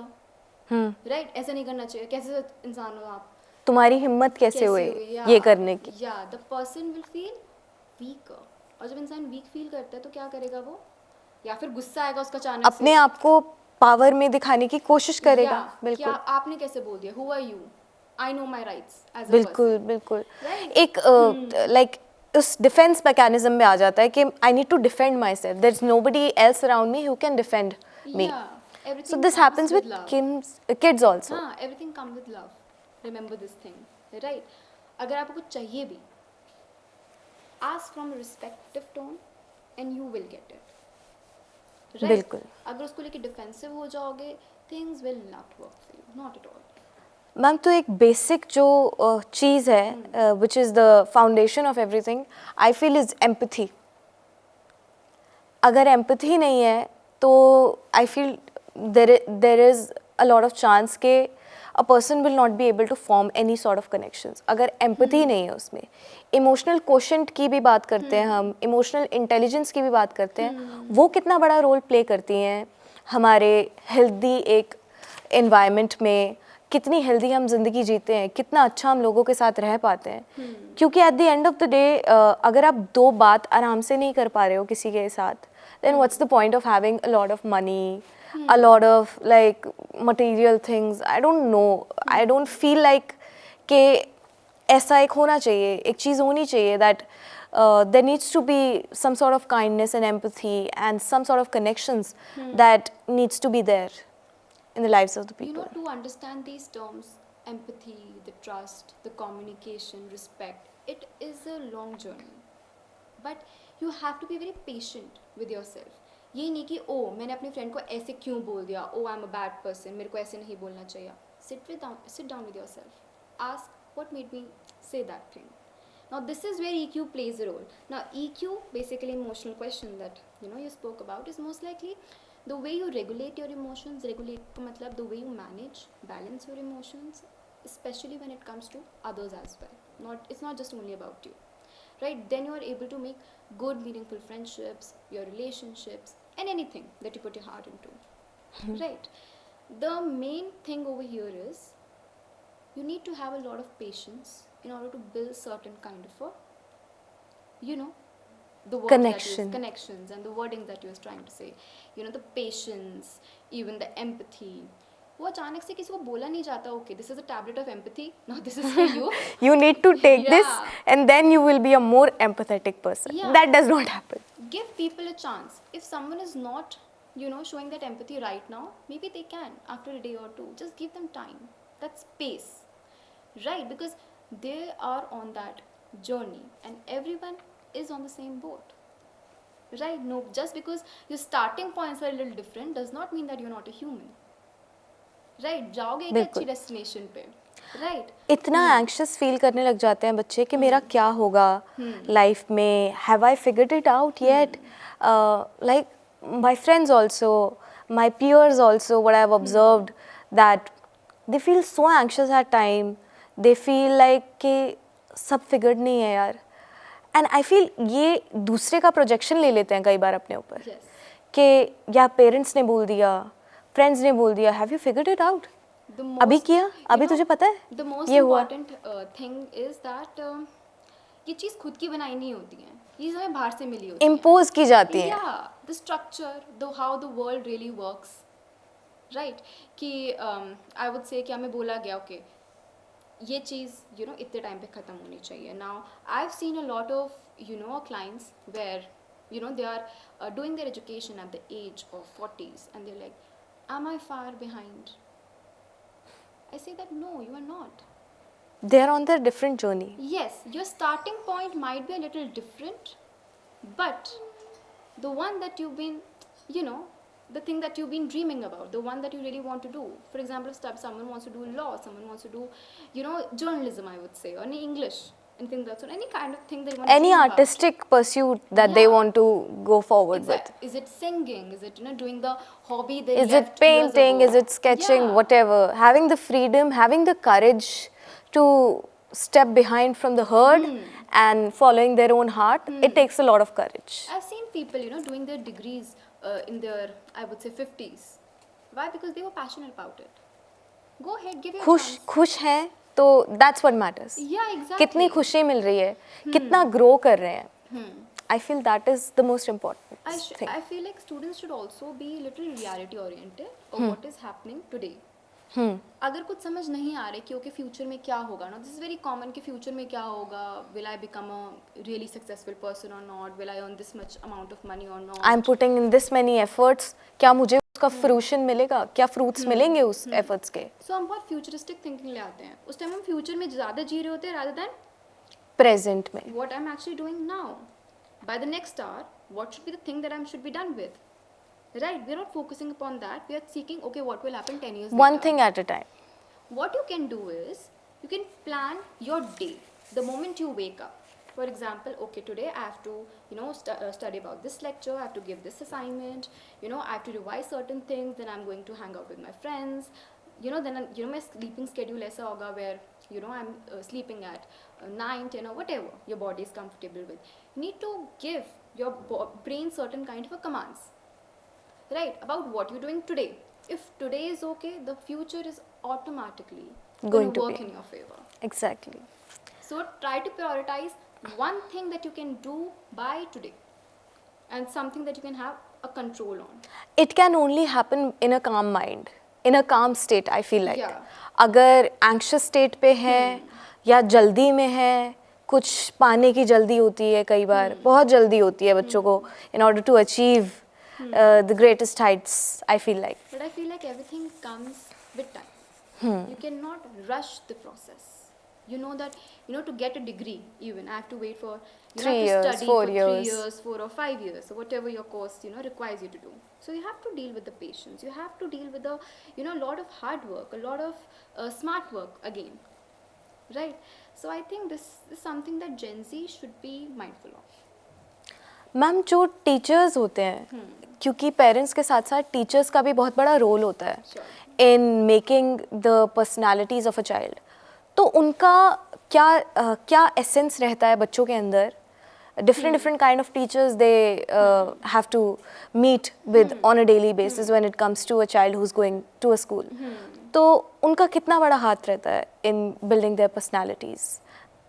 राइट, ऐसा नहीं करना चाहिए, कैसे इंसान हो आप, तुम्हारी हिम्मत कैसे हुई ये करने की. या the person will feel weaker. और जब इंसान वीक फील करता है तो क्या करेगा वो, या फिर गुस्सा आएगा उसका अचानक अपने आप को पावर में दिखाने की कोशिश करेगा. बिल्कुल क्या आपने कैसे बोल दिया, who are you, I know my rights as a बिल्कुल बिल्कुल. Right? एक लाइक उस डिफेंस मैकेनिज्म में आ जाता है कि I need to defend myself. There is nobody else around me who can defend me. So this happens with kids also. हाँ, everything comes with love. Remember this thing, right? अगर आपको कुछ चाहिए भी, ask from a respectful tone and you will get it. Right? बिल्कुल. अगर उसको लेके डिफेंसिव हो जाओगे, things will not work for you, not at all. Ma'am तो एक बेसिक जो चीज़ है which is the foundation of everything I feel is empathy. अगर एम्पथी नहीं है तो I feel there is a lot of chance के a person will not be able to form any sort of connections. अगर empathy नहीं है उसमें. Emotional quotient की भी बात करते हैं हम, इमोशनल इंटेलिजेंस की भी बात करते हैं. वो कितना बड़ा रोल प्ले करती हैं हमारे हेल्दी एक एनवायरनमेंट में. कितनी हेल्दी हम जिंदगी जीते हैं, कितना अच्छा हम लोगों के साथ रह पाते हैं. क्योंकि at the end of the day अगर आप दो बात आराम से नहीं कर पा रहे हो किसी के साथ, then what's the point of having a lot of money, a lot of like material things. I don't know, I don't feel like कि ऐसा एक होना चाहिए, एक चीज़ होनी चाहिए that there needs to be some sort of kindness and empathy and some sort of connections that needs to be there in the lives of the people. To understand these terms, empathy, the trust, the communication, respect, it is a long journey. But you have to be very patient with yourself. ये नहीं कि ओ मैंने अपने friend को ऐसे क्यों बोल दिया, oh I am a bad person, मेरे को ऐसे नहीं बोलना चाहिए. Sit down with yourself. Ask what made me say that thing. Now this is where EQ plays a role. Now EQ, basically emotional question that you spoke about, is most likely the way you regulate your emotions. Regulate का मतलब the way you manage, balance your emotions, especially when it comes to others as well. It's not just only about you, right? Then you are able to make good, meaningful friendships, your relationships, and anything that you put your heart into, right? The main thing over here is you need to have a lot of patience in order to build certain kind of a, the words connections and the wording that you was trying to say, the patience, even the empathy. वो अचानक से किसी को बोला नहीं जाता, okay, this is a tablet of empathy, now this is for you. You need to take this and then you will be a more empathetic person. That does not happen. Give people a chance. If someone is not, showing that empathy right now, maybe they can after a day or two. Just give them time, that space, right? Because they are on that journey and everyone is on the same boat, right? No, just because your starting points are a little different does not mean that you're not a human. Right, जाओगे एक अच्छी destination पे, right. इतना anxious feel करने लग जाते हैं बच्चे कि मेरा क्या होगा लाइफ में, have I figured it out yet. Like my friends also, my peers also, what I've observed, that they feel so anxious at time. They feel like कि सब figured नहीं है यार. And I feel ये दूसरे का projection ले लेते हैं कई बार अपने ऊपर. Yes. कि या parents ने बोल दिया, friends ने बोल दिया, have you figured it out? The अभी most, किया? you अभी know, तुझे पता है? The most ये हुआ. important thing is that ये चीज़ खुद की बनाई नहीं होती है, ये चीज़ हमें बाहर से मिली होती है. Impose की जाती है. Yeah, the structure, how the world really works, right? कि I would say कि हमें बोला गया okay, ये चीज़ इतने टाइम पे ख़त्म होनी चाहिए. Now I've seen a lot of clients where they are doing their education at the age of 40s and they're like, am I far behind? I say that no, you are not. They are on their different journey. Yes, your starting point might be a little different, but the one that you've been, the thing that you've been dreaming about, the one that you really want to do. For example, if someone wants to do law, someone wants to do, journalism, I would say, or any English, anything that's any kind of thing that you want to Any dream artistic pursuit that they Yeah. want to go forward about. with. Is it singing? Is it doing the hobby they Is left it painting? years Is ago? it sketching? Yeah. Whatever. Having the freedom, having the courage to step behind from the herd and following their own heart, it takes a lot of courage. I've seen people, doing their degrees in their, I would say, 50s. Why? Because they were passionate about it. Go ahead, give it a chance. खुश हैं तो that's what matters. Yeah, exactly. कितनी खुशी मिल रही है, कितना grow कर रहे हैं. I feel that is the most important thing. I feel like students should also be a little reality oriented of what is happening today. अगर कुछ समझ नहीं आ रहा कि ओके फ्यूचर में क्या होगा ना, दिस इज वेरी कॉमन कि फ्यूचर में क्या होगा, will I become a really successful person और नॉट, will I earn this much amount of money और नॉट, I am putting in this many efforts, क्या मुझे उसका फ्रूशन मिलेगा, क्या फ्रूट्स मिलेंगे उस एफर्ट्स के. सो हम बहुत फ्यूचरिस्टिक थिंकिंग ले आते हैं. उस टाइम हम फ्यूचर में ज़्यादा जी रहे होते हैं रादर दैन प्रेजेंट में. what I'm actually doing now. By the next hour, what should be the thing that I should be done with? Right? We're not focusing upon that. We are seeking, okay, what will happen 10 years One later. thing at a time. What you can do is, you can plan your day the moment you wake up. For example, okay, today I have to, study about this lecture, I have to give this assignment, I have to revise certain things, then I'm going to hang out with my friends, then, my sleeping schedule aisa hoga where, I'm sleeping at 9, 10 or whatever your body is comfortable with. You need to give your brain certain kind of a commands, right, about what you're doing today. If today is okay, the future is automatically going to work in your favor. Exactly. So try to prioritize one thing that you can do by today and something that you can have a control on. It can only happen in a calm mind, in a calm state, I feel like. Yeah. अगर anxious state पे है या जल्दी में है, कुछ पाने की जल्दी होती है कई बार, बहुत जल्दी होती है बच्चों को in order to achieve the greatest heights, I feel like. But I feel like everything comes with time. You cannot rush the process. You know that, to get a degree even, I have to wait for, 3 have years, to study 4 for years. 3 years, 4 or 5 years, so whatever your course, requires you to do. So you have to deal with the patience. You have to deal with the, a lot of hard work, a lot of smart work again. Right? So I think this is something that Gen Z should be mindful of. Ma'am जो teachers होते हैं, क्योंकि parents के साथ साथ teachers का भी बहुत बड़ा रोल होता है in making the personalities of a child, तो उनका क्या एसेंस रहता है बच्चों के अंदर. different kind of teachers they have to meet with on a daily basis when it comes to a child who's going to a school. तो उनका कितना बड़ा हाथ रहता है in building their personalities,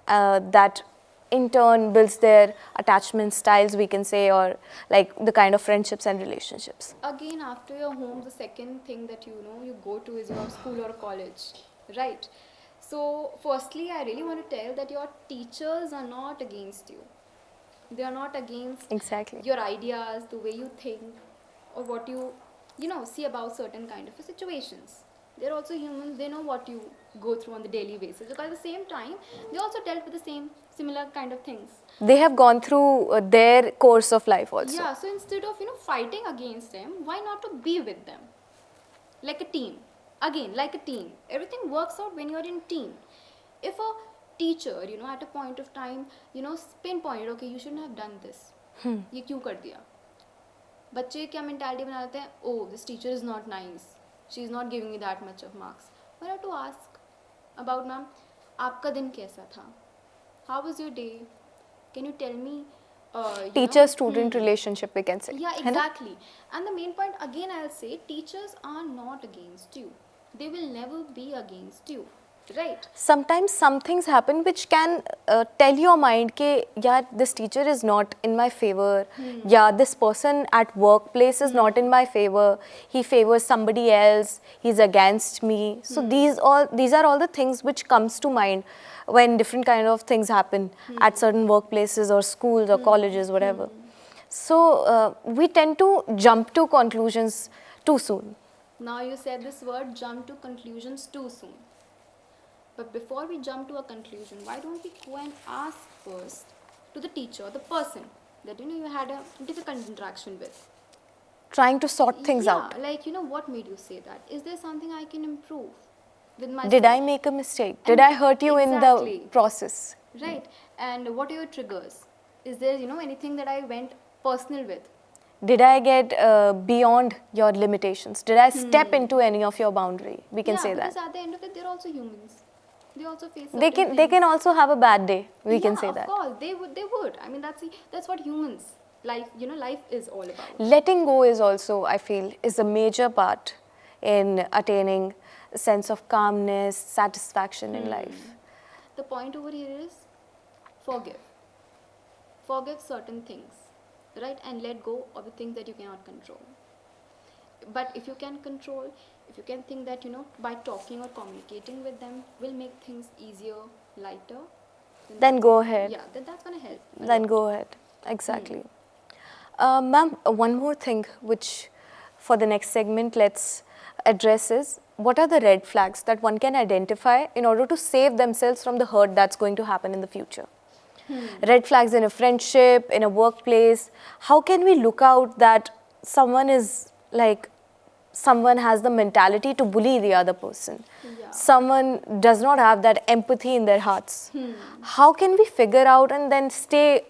that in turn builds their attachment styles, we can say, or like the kind of friendships and relationships. Again, after your home, the second thing that you go to is your school or college, right? So firstly, I really want to tell that your teachers are not against you. They are not against Exactly. your ideas, the way you think, or what you see about certain kind of situations. They're also humans. They know what you go through on the daily basis. Because at the same time, they also dealt with the similar kind of things. They have gone through their course of life also. Yeah. So instead of fighting against them, why not to be with them, like a team? Again, like a team. Everything works out when you're in team. If a teacher, at a point of time, pinpointed, okay, you shouldn't have done this. ये क्यों कर दिया? बच्चे क्या mentality बना लेते हैं, oh this teacher is not nice, she is not giving me that much of marks. But have to ask about, ma'am आपका दिन कैसा था, how was your day, can you tell me, teacher student relationship we can say, yeah, है ना? exactly. And the main point again, I'll say teachers are not against you, they will never be against you, right? Sometimes some things happen which can tell your mind कि यार this teacher is not in my favor, या this person at workplace is not in my favor, he favors somebody else, he's against me. So these are all the things which comes to mind when different kind of things happen at certain workplaces or schools or colleges, whatever. So we tend to jump to conclusions too soon. Now you said this word, jump to conclusions too soon. But before we jump to a conclusion, why don't we go and ask first to the teacher, the person that you had a difficult interaction with. Trying to sort things Yeah, out. like what made you say that? Is there something I can improve with myself? Did I make a mistake? Did I hurt you in Exactly. the process? Right. And what are your triggers? Is there anything that I went personal with? Did I get beyond your limitations? Did I step into any of your boundary? We can say because that. at the end of it, they're also humans. They also face They certain can things. also have a bad day. We can say Of that. course, they would. I mean, that's what humans life life is all about. Letting go is also, I feel, is a major part in attaining a sense of calmness, satisfaction in life. The point over here is forgive. Forgive certain things, right? And let go of the things that you cannot control. But if you can control, if you can think that by talking or communicating with them will make things easier, lighter, Then go ahead. yeah, then that's gonna help. a Then lot. go ahead. Exactly. Ma'am, one more thing which for the next segment let's address is, what are the red flags that one can identify in order to save themselves from the hurt that's going to happen in the future? Red flags in a friendship, in a workplace. How can we look out that someone has the mentality to bully the other person? Yeah. Someone does not have that empathy in their hearts. How can we figure out and then stay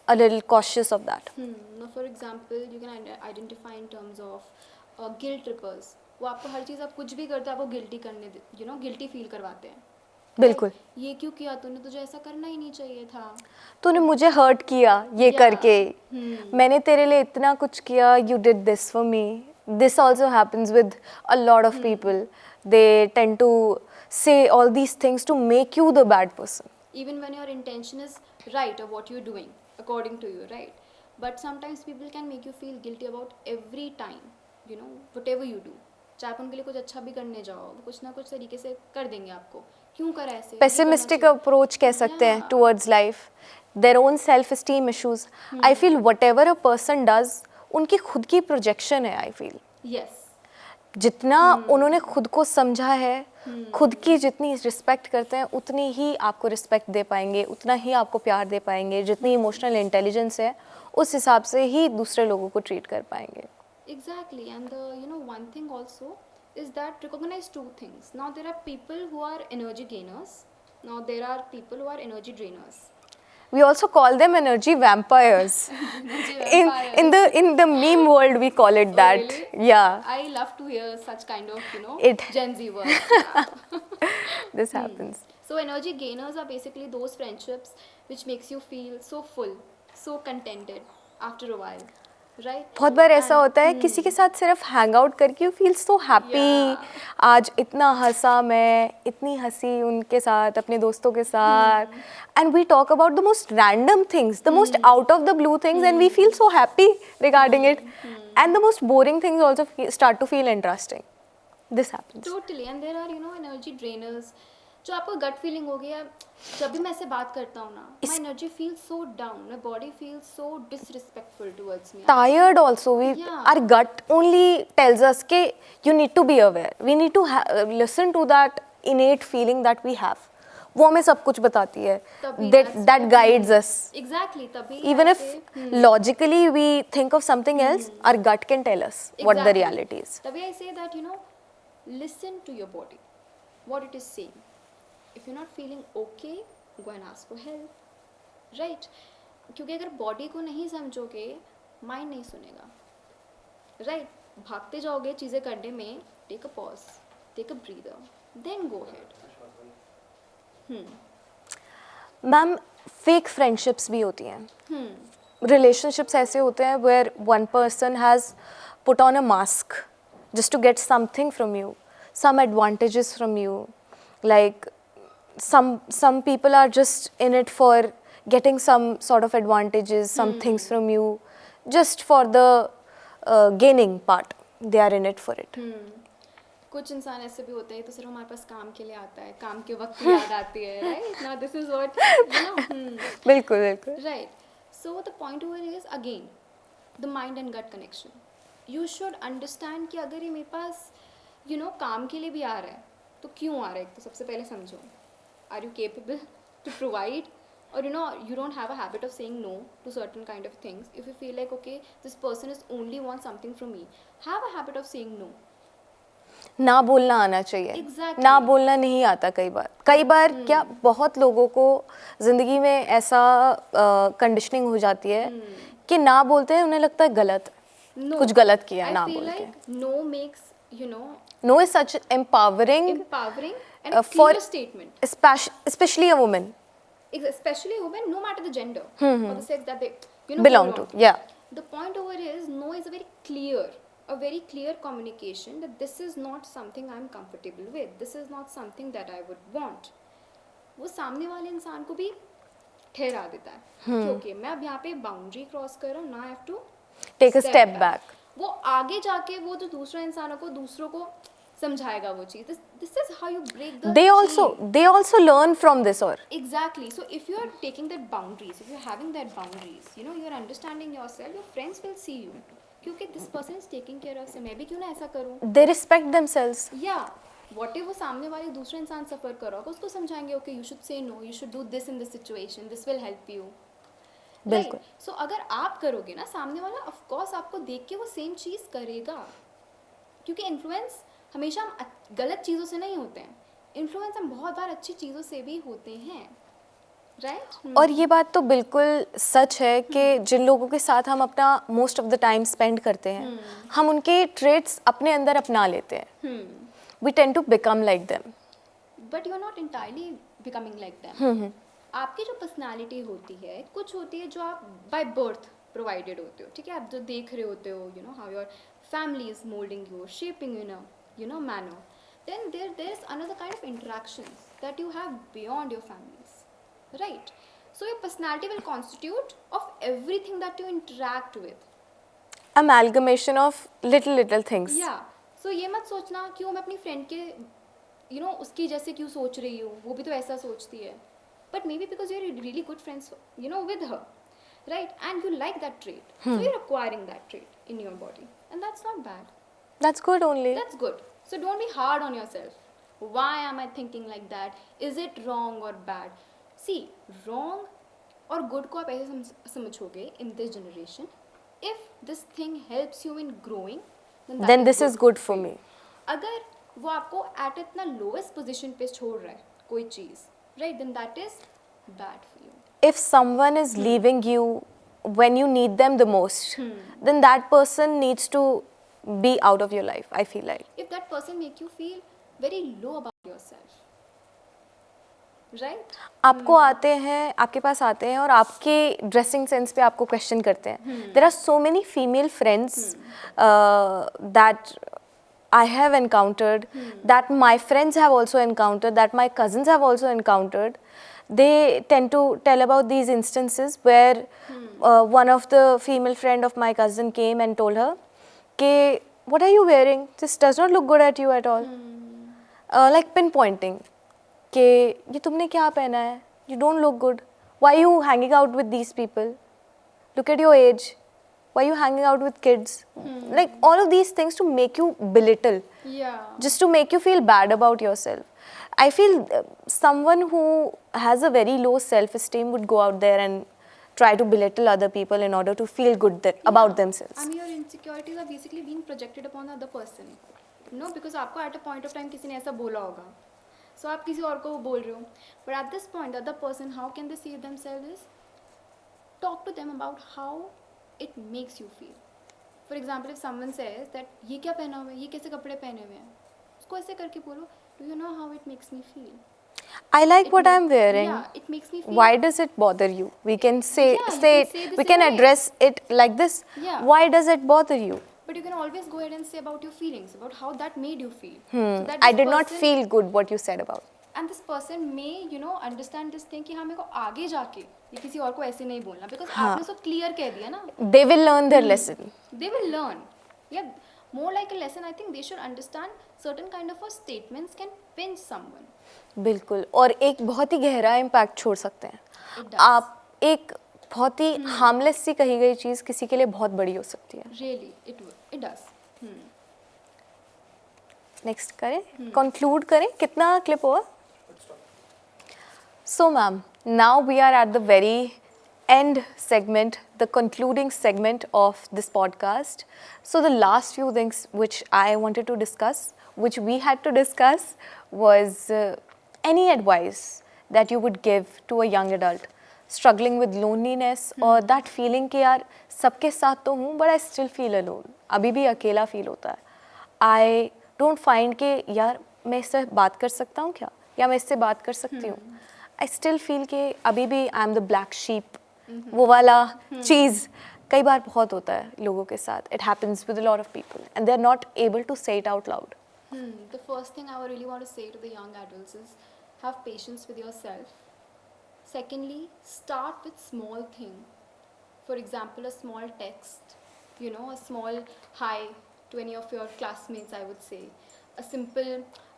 a little cautious of that? Now, for example, you can identify in terms of guilt trippers. वो आपको हर चीज़, आप कुछ भी करते हो आपको guilty करने guilty feel करवाते हैं. बिल्कुल. Like, ये क्यों किया तूने, तुझे ऐसा करना ही नहीं चाहिए था. तूने मुझे हर्ट किया ये Yeah. करके. मैंने तेरे लिए इतना कुछ किया. You did this for me. This also happens with a lot of people. They tend to say all these things to make you the bad person. Even when your intention is right of what you're doing according to you, right? But sometimes people can make you feel guilty about every time, whatever you do. चाहे आप उनके लिए कुछ अच्छा भी करने जाओ, वो कुछ ना कुछ तरीके से कर देंगे आपको. क्यों करा ऐसे? ये Pessimistic करना चाहिए. approach कह सकते हैं Yeah. towards life. Their own self-esteem issues. I feel whatever a person does, उनकी खुद की projection है, I feel. Yes. जितना उन्होंने खुद को समझा है, खुद की जितनी रिस्पेक्ट करते हैं उतनी ही आपको रिस्पेक्ट दे पाएंगे, उतना ही आपको प्यार दे पाएंगे. जितनी इमोशनल इंटेलिजेंस है उस हिसाब से ही दूसरे लोगों को ट्रीट कर पाएंगे. Exactly. And the one thing also is that recognize two things. Now there are people who are energy gainers. Now there are people who are energy drainers. We also call them energy vampires. Energy In the meme world we call it that. really? Yeah, I love to hear such kind of It- Gen Z words. Yeah. this happens. So energy gainers are basically those friendships which makes you feel so full, so contented after a while, right? बहुत बार ऐसा And- होता है किसी के साथ सिर्फ hang out करके you feel so happy. Yeah. आज इतना हंसा मैं, इतनी हंसी उनके साथ, अपने दोस्तों के साथ, and we talk about the most random things, the most out of the blue things, and we feel so happy regarding it, and the most boring things also start to feel interesting. This happens. Totally. And there are energy drainers. जो आपको gut feeling हो गया, जब भी मैं ऐसे बात करता हूँ ना, my energy feels so down, my body feels so disrespectful towards me. Tired also. Yeah. Our gut only tells us कि you need to be aware. We need to listen to that innate feeling that we have. वो हमें सब कुछ बताती है. तभी That guides us. Exactly. तभी Even if ऐसे- logically we think of something else, our gut can tell us what the Exactly. reality is. तभी I say that listen to your body, what it is saying. If you're not feeling okay, go and ask for help, right? क्योंकि अगर body को नहीं समझोगे, mind नहीं सुनेगा. Right भागते जाओगे चीज़ें करने में, take a pause, take a breather, then go head. Ma'am fake friendships भी होती हैं, रिलेशनशिप्स ऐसे होते हैं where one person has put on a mask just to get something from you, some advantages from you, like some people are just in it for getting some sort of advantages, some things from you, just for the gaining part, they are in it for it. कुछ इंसान ऐसे भी होते हैं तो सिर्फ हमारे पास काम के लिए आता है, काम के वक्त की याद आती है, right now this is what you know. बिल्कुल बिल्कुल. Right. So the point over here is again the mind and gut connection. You should understand कि अगर ये मेरे पास काम के लिए भी आ रहा है तो क्यों आ रहा है, तो सबसे पहले समझो. Are you capable to provide? Or you don't have a habit of saying no to certain kind of things. If you feel like okay this person is only want something from me, have a habit of saying no. ना बोलना आना चाहिए. Exactly. ना बोलना नहीं आता कई बार क्या बहुत लोगों को ज़िंदगी में ऐसा कंडीशनिंग हो जाती है कि ना बोलते हैं उन्हें लगता है गलत, No. कुछ गलत किया I ना feel बोल के. like no makes No is such empowering and a for clear statement. especially a woman Especially women, no matter the gender or the sex that they belong to. Yeah. The point over is no is a very clear communication that this is not something I'm comfortable with, this is not something that I would want. वो सामने वाले इंसान को भी ठहरा देता है कि ओके मैं अब यहाँ पे बाउंड्री क्रॉस कर रहा हूँ, ना I have to Take a step back. वो आगे जाके वो जो दूसरा इंसान को दूसरों को समझाएगा वो चीज. This is how you break the They also learn from this. Or exactly. So if you are taking that boundaries, if you're having that boundaries, you're understanding yourself, your friends will see you क्योंकि this person is taking care of से मैं भी क्यों ना ऐसा करूँ. they respect themselves. Yeah, whatever वो सामने वाले दूसरा इंसान सफर कर रहा होगा उसको समझाएंगे okay you should say no, you should do this in this situation, this will help you. बिल्कुल. सो अगर आप करोगे ना सामने वाला ऑफ कोर्स आपको देख के वो सेम चीज़ करेगा, क्योंकि इन्फ्लुएंस हमेशा हम गलत चीज़ों से नहीं होते हैं, इन्फ्लुएंस हम बहुत बार अच्छी चीज़ों से भी होते हैं, राइट. और ये बात तो बिल्कुल सच है कि जिन लोगों के साथ हम अपना most of the time spend करते हैं हम उनके ट्रेट्स अपने अंदर अपना लेते हैं. We tend to become like them. But you are not entirely becoming like them. आपकी जो पर्सनालिटी होती है कुछ होती है जो आप बाय बर्थ प्रोवाइडेड होते हो, ठीक है, आप जो देख रहे होते हो how your family is moulding you, shaping in manner. Then there is another kind of interactions that you have beyond your families, right. So your personality will constitute of everything that you interact with. amalgamation of little things. या सो ये मत सोचना कि वो मैं अपनी friend के उसकी जैसे क्यों सोच रही हूँ, वो भी तो ऐसा सोचती है. But maybe because you're really good friends, with her, right? And you like that trait. So you're acquiring that trait in your body. And that's not bad. That's good only. That's good. So don't be hard on yourself. Why am I thinking like that? Is it wrong or bad? See, wrong or good को आप ऐसे समझोगे in this generation. If this thing helps you in growing, then this is good for me. अगर वो आपको at इतना lowest position पे छोड़ रहा है कोई चीज़, right, then that is bad for you. If someone is leaving you when you need them the most, then that person needs to be out of your life, I feel like. If that person make you feel very low about yourself, right? आपको आते हैं, आपके पास आते हैं और आपके dressing sense पे आपको क्वेश्चन करते हैं. There are so many female friends that I have encountered, that my friends have also encountered, that my cousins have also encountered. They tend to tell about these instances where one of the female friend of my cousin came and told her, "Ke, what are you wearing? This does not look good at you at all." Like pinpointing, "Ke, ये तुमने क्या पहना है? You don't look good. Why are you hanging out with these people? Look at your age. Why are you hanging out with kids?" Like all of these things to make you belittle, Yeah. just to make you feel bad about yourself. I feel someone who has a very low self-esteem would go out there and try to belittle other people in order to feel good about themselves. I mean, your insecurities are basically being projected upon the other person. Because आपको at a point of time किसी ने ऐसा बोला होगा. So आप किसी और को बोल रहे हो. But at this point, the other person, how can they see themselves is talk to them about how it makes you feel. For example if someone says that ये क्या पहना हुआ है, ये कैसे कपड़े पहने हुए हैं, उसको ऐसे करके बोलो, do you know how it makes me feel? I like It what make, I'm wearing. yeah, it makes me feel. Why does it bother you? We can say Yeah, you say can it. say this We in can a way. address it like this. Yeah. Why does it bother you? But you can always go ahead and say about your feelings, about how that made you feel. So that I this did not person, feel good what you said about. and this person may, you know, understand this thing कि हाँ मेरे को आगे जाके ये किसी और को ऐसे नहीं बोलना, because हाँ. आपने सब clear कह दिया ना. They will learn their lesson. They will learn. Yeah, more like a lesson. I think they should understand certain kind of a statements can pinch someone. बिल्कुल. और एक बहुत ही गहरा इम्पैक्ट छोड़ सकते हैं. It does. आप एक बहुत ही हार्मलेस सी कही गई चीज़ किसी के लिए बहुत बड़ी हो सकती है. Really, it does. नेक्स्ट करें, कंक्लूड करें. कितना क्लिप हुआ? So ma'am, now we are at the very end segment, the concluding segment of this podcast. So the last few things which I wanted to discuss, which we had to discuss, was any advice that you would give to a young adult struggling with loneliness or that feeling कि यार सबके साथ तो हूँ but I still feel alone. अभी भी अकेला feel होता है. I don't find कि यार मैं इससे बात कर सकता हूँ क्या, या मैं इससे बात कर सकती हूँ. I still feel कि अभी भी I am the black sheep. वो वाला चीज़ कई बार बहुत होता है लोगों के साथ. It happens with a lot of people and they're not able to say it out loud. The first thing I would really want to say to the young adults is have patience with yourself. Secondly, start with small thing. For example, a small text, you know, a small hi to any of your classmates, I would say. A simple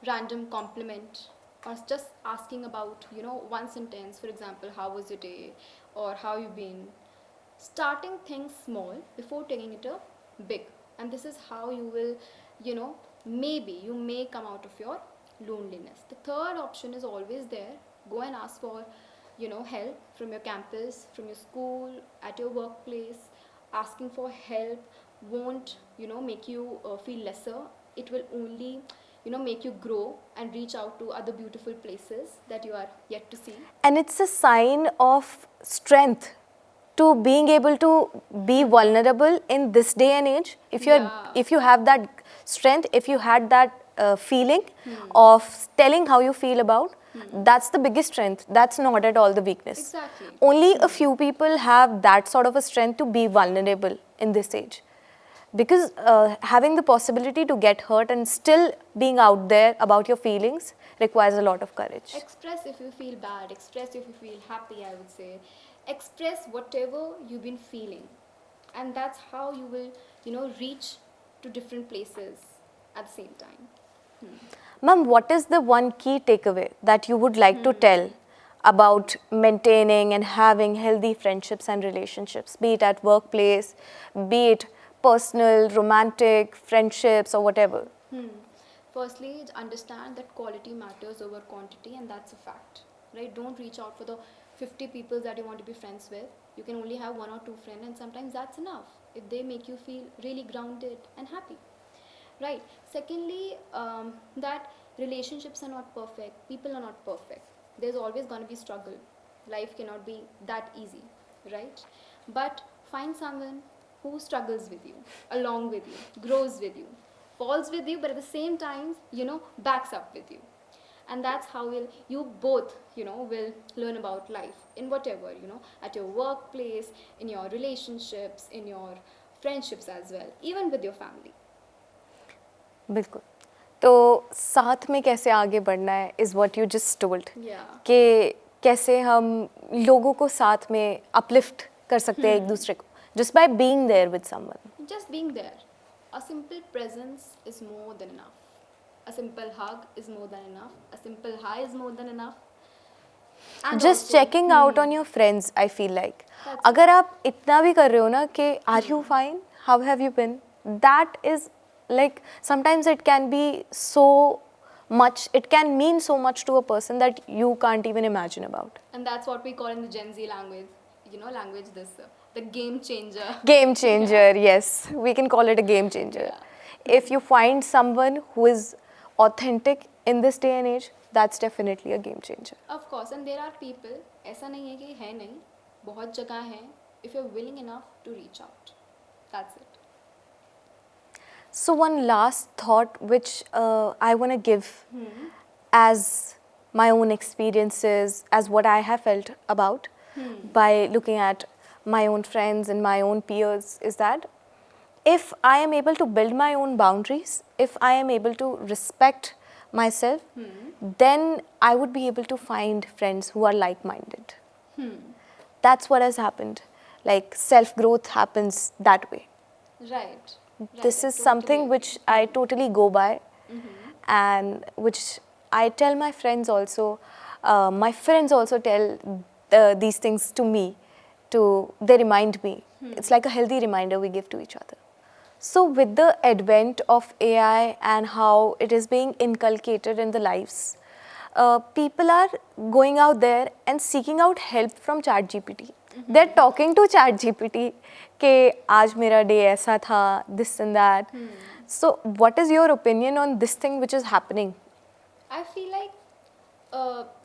random compliment, or just asking about, you know, one sentence, for example, how was your day or how you been. Starting things small before taking it a big, and this is how you will, you know, maybe you may come out of your loneliness. The third option is always there. Go and ask for, you know, help from your campus, from your school, at your workplace. Asking for help won't, you know, make you feel lesser. It will only, you know, make you grow and reach out to other beautiful places that you are yet to see. And it's a sign of strength to being able to be vulnerable in this day and age. If you're Yeah. if you have that strength, if you had that feeling of telling how you feel about, that's the biggest strength. That's not at all the weakness. Exactly. Only a few people have that sort of a strength to be vulnerable in this age. Because having the possibility to get hurt and still being out there about your feelings requires a lot of courage. Express if you feel bad, express if you feel happy, I would say. Express whatever you've been feeling. And that's how you will, you know, reach to different places at the same time. Ma'am, what is the one key takeaway that you would like to tell about maintaining and having healthy friendships and relationships, be it at workplace, be it personal, romantic, friendships or whatever? Firstly, understand that quality matters over quantity, and that's a fact, right? Don't reach out for the 50 people that you want to be friends with. You can only have one or two friends, and sometimes that's enough if they make you feel really grounded and happy, right? Secondly, that relationships are not perfect, people are not perfect. There's always going to be struggle. Life cannot be that easy, right? But find someone who struggles with you, along with you, grows with you, falls with you, but at the same time, you know, backs up with you. And that's how you both, you know, will learn about life in whatever, you know, at your workplace, in your relationships, in your friendships as well, even with your family. बिल्कुल. तो साथ में कैसे आगे बढ़ना है is what you just told. Yeah. कि कैसे हम लोगों को साथ में uplift कर सकते हैं एक दूसरे को just by being there with someone. Just being there. A simple presence is more than enough. A simple hug is more than enough. A simple hi is more than enough. And Just also, checking out on your friends, I feel like. That's अगर आप इतना भी कर रहे हो ना कि are you fine? How have you been? That is like sometimes it can be so much, it can mean so much to a person that you can't even imagine about. And that's what we call in the Gen Z language, you know, language this, the game changer. Game changer, yes. We can call it a game changer. Yeah. If you find someone who is authentic in this day and age, that's definitely a game changer. Of course, and there are people, ऐसा नहीं है कि है नहीं, बहुत जगह हैं, if you're willing enough to reach out. That's it. So one last thought which I want to give as my own experiences, as what I have felt about by looking at my own friends and my own peers, is that if I am able to build my own boundaries, if I am able to respect myself, then I would be able to find friends who are like-minded. That's what has happened. Like self-growth happens that way. Right. This I is totally something agree. which I totally go by, and which I tell my friends also. My friends also tell these things to me. They remind me. It's like a healthy reminder we give to each other. So with the advent of AI and how it is being inculcated in the lives, people are going out there and seeking out help from ChatGPT. They're talking to ChatGPT कि आज मेरा day ऐसा था, this and that. So what is your opinion on this thing which is happening? I feel like,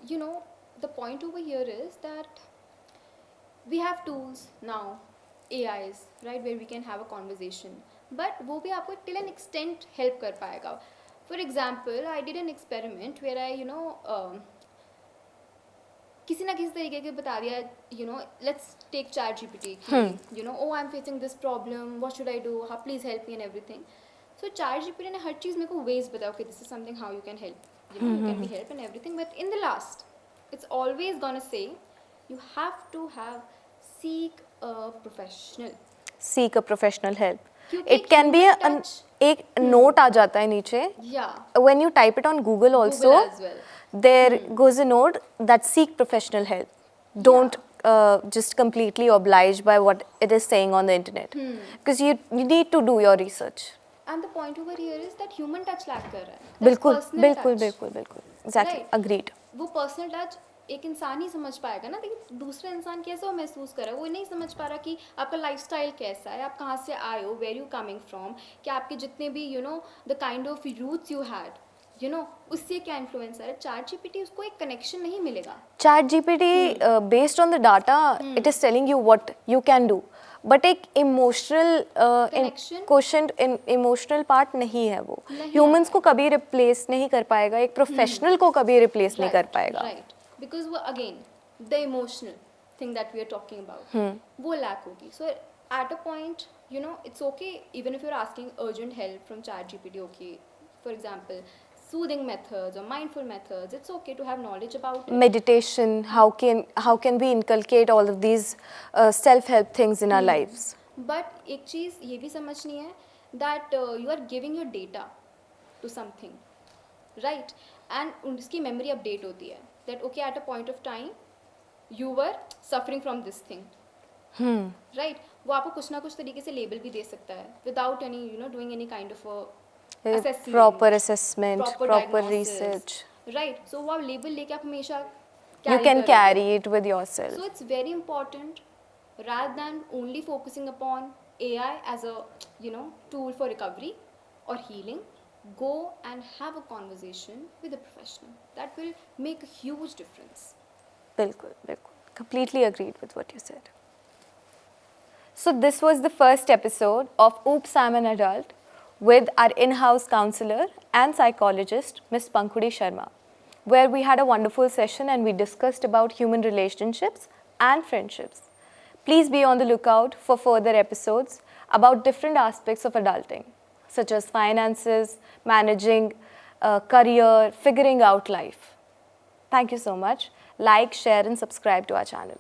you know, the point over here is that we have tools now, AIs, right, where we can have a conversation. But वो भी आपको till an extent help कर पाएगा. For example, I did an experiment where I, किसी ना किसी तरीके के बता दिया, let's take ChatGPT कि, oh I'm facing this problem, what should I do, how please help me and everything. So ChatGPT ने हर चीज़ मेरे को ways बताया, okay, this is something how you can help, you can be help and everything. But in the last, it's always gonna say you have to seek a professional. Seek a professional help. क्योंकि It can be human touch, एक note आ जाता है नीचे. yeah, When you type it on Google also, Google as well. there goes a note that seek professional help. Don't just completely oblige by what it is saying on the internet. Because you need to do your research. And the point over here is that human touch lack कर रहा है. That's बिल्कुल personal बिल्कुल touch. बिल्कुल बिल्कुल exactly Right. agreed. वो personal touch एक इंसान ही समझ पाएगा ना, लेकिन दूसरा इंसान कैसे वो महसूस कर रहा है, वो नहीं समझ पा रहा कि आपका लाइफस्टाइल कैसा है, आप कहाँ से आए हो, वेयर यू कमिंग फ्रॉम, कि आपके जितने भी the kind of roots you had, उससे क्या इन्फ्लुएंस है. ChatGPT उसको एक कनेक्शन नहीं मिलेगा. ChatGPT based on the data it is telling you what you can do, but एक emotional Connection? Question emotional part नहीं है वो. नहीं ह्यूमंस आता को कभी रिप्लेस नहीं कर पाएगा, एक प्रोफेशनल को कभी रिप्लेस नहीं कर पाएगा. राइट, बिकॉज वो again the emotional thing that we are talking about वो लैक होगी. So at a point it's okay even if you are asking urgent help from ChatGPT. Okay, for example soothing methods or mindful methods, it's okay to have knowledge about it. Meditation, how can we inculcate all of these self-help things in our lives? But एक चीज़ ये भी समझनी है that you are giving your data to something, right? And उसकी memory update होती है that okay at a point of time you were suffering from this thing, right? वो आपको कुछ ना कुछ तरीके से label भी दे सकता है without any doing any kind of a assessment, Proper assessment, proper diagnosis, research. right? So वो आप label लेके आप हमेशा You can carry it with yourself. So it's very important, rather than only focusing upon AI as a tool for recovery or healing, go and have a conversation with a professional. That will make a huge difference. Bilkul, bilkul. Completely agreed with what you said. So this was the first episode of Oops, I'm an Adult with our in-house counselor and psychologist, Ms. Pankhudi Sharma, where we had a wonderful session and we discussed about human relationships and friendships. Please be on the lookout for further episodes about different aspects of adulting, such as finances, managing career, figuring out life. Thank you so much. Like, share and subscribe to our channel.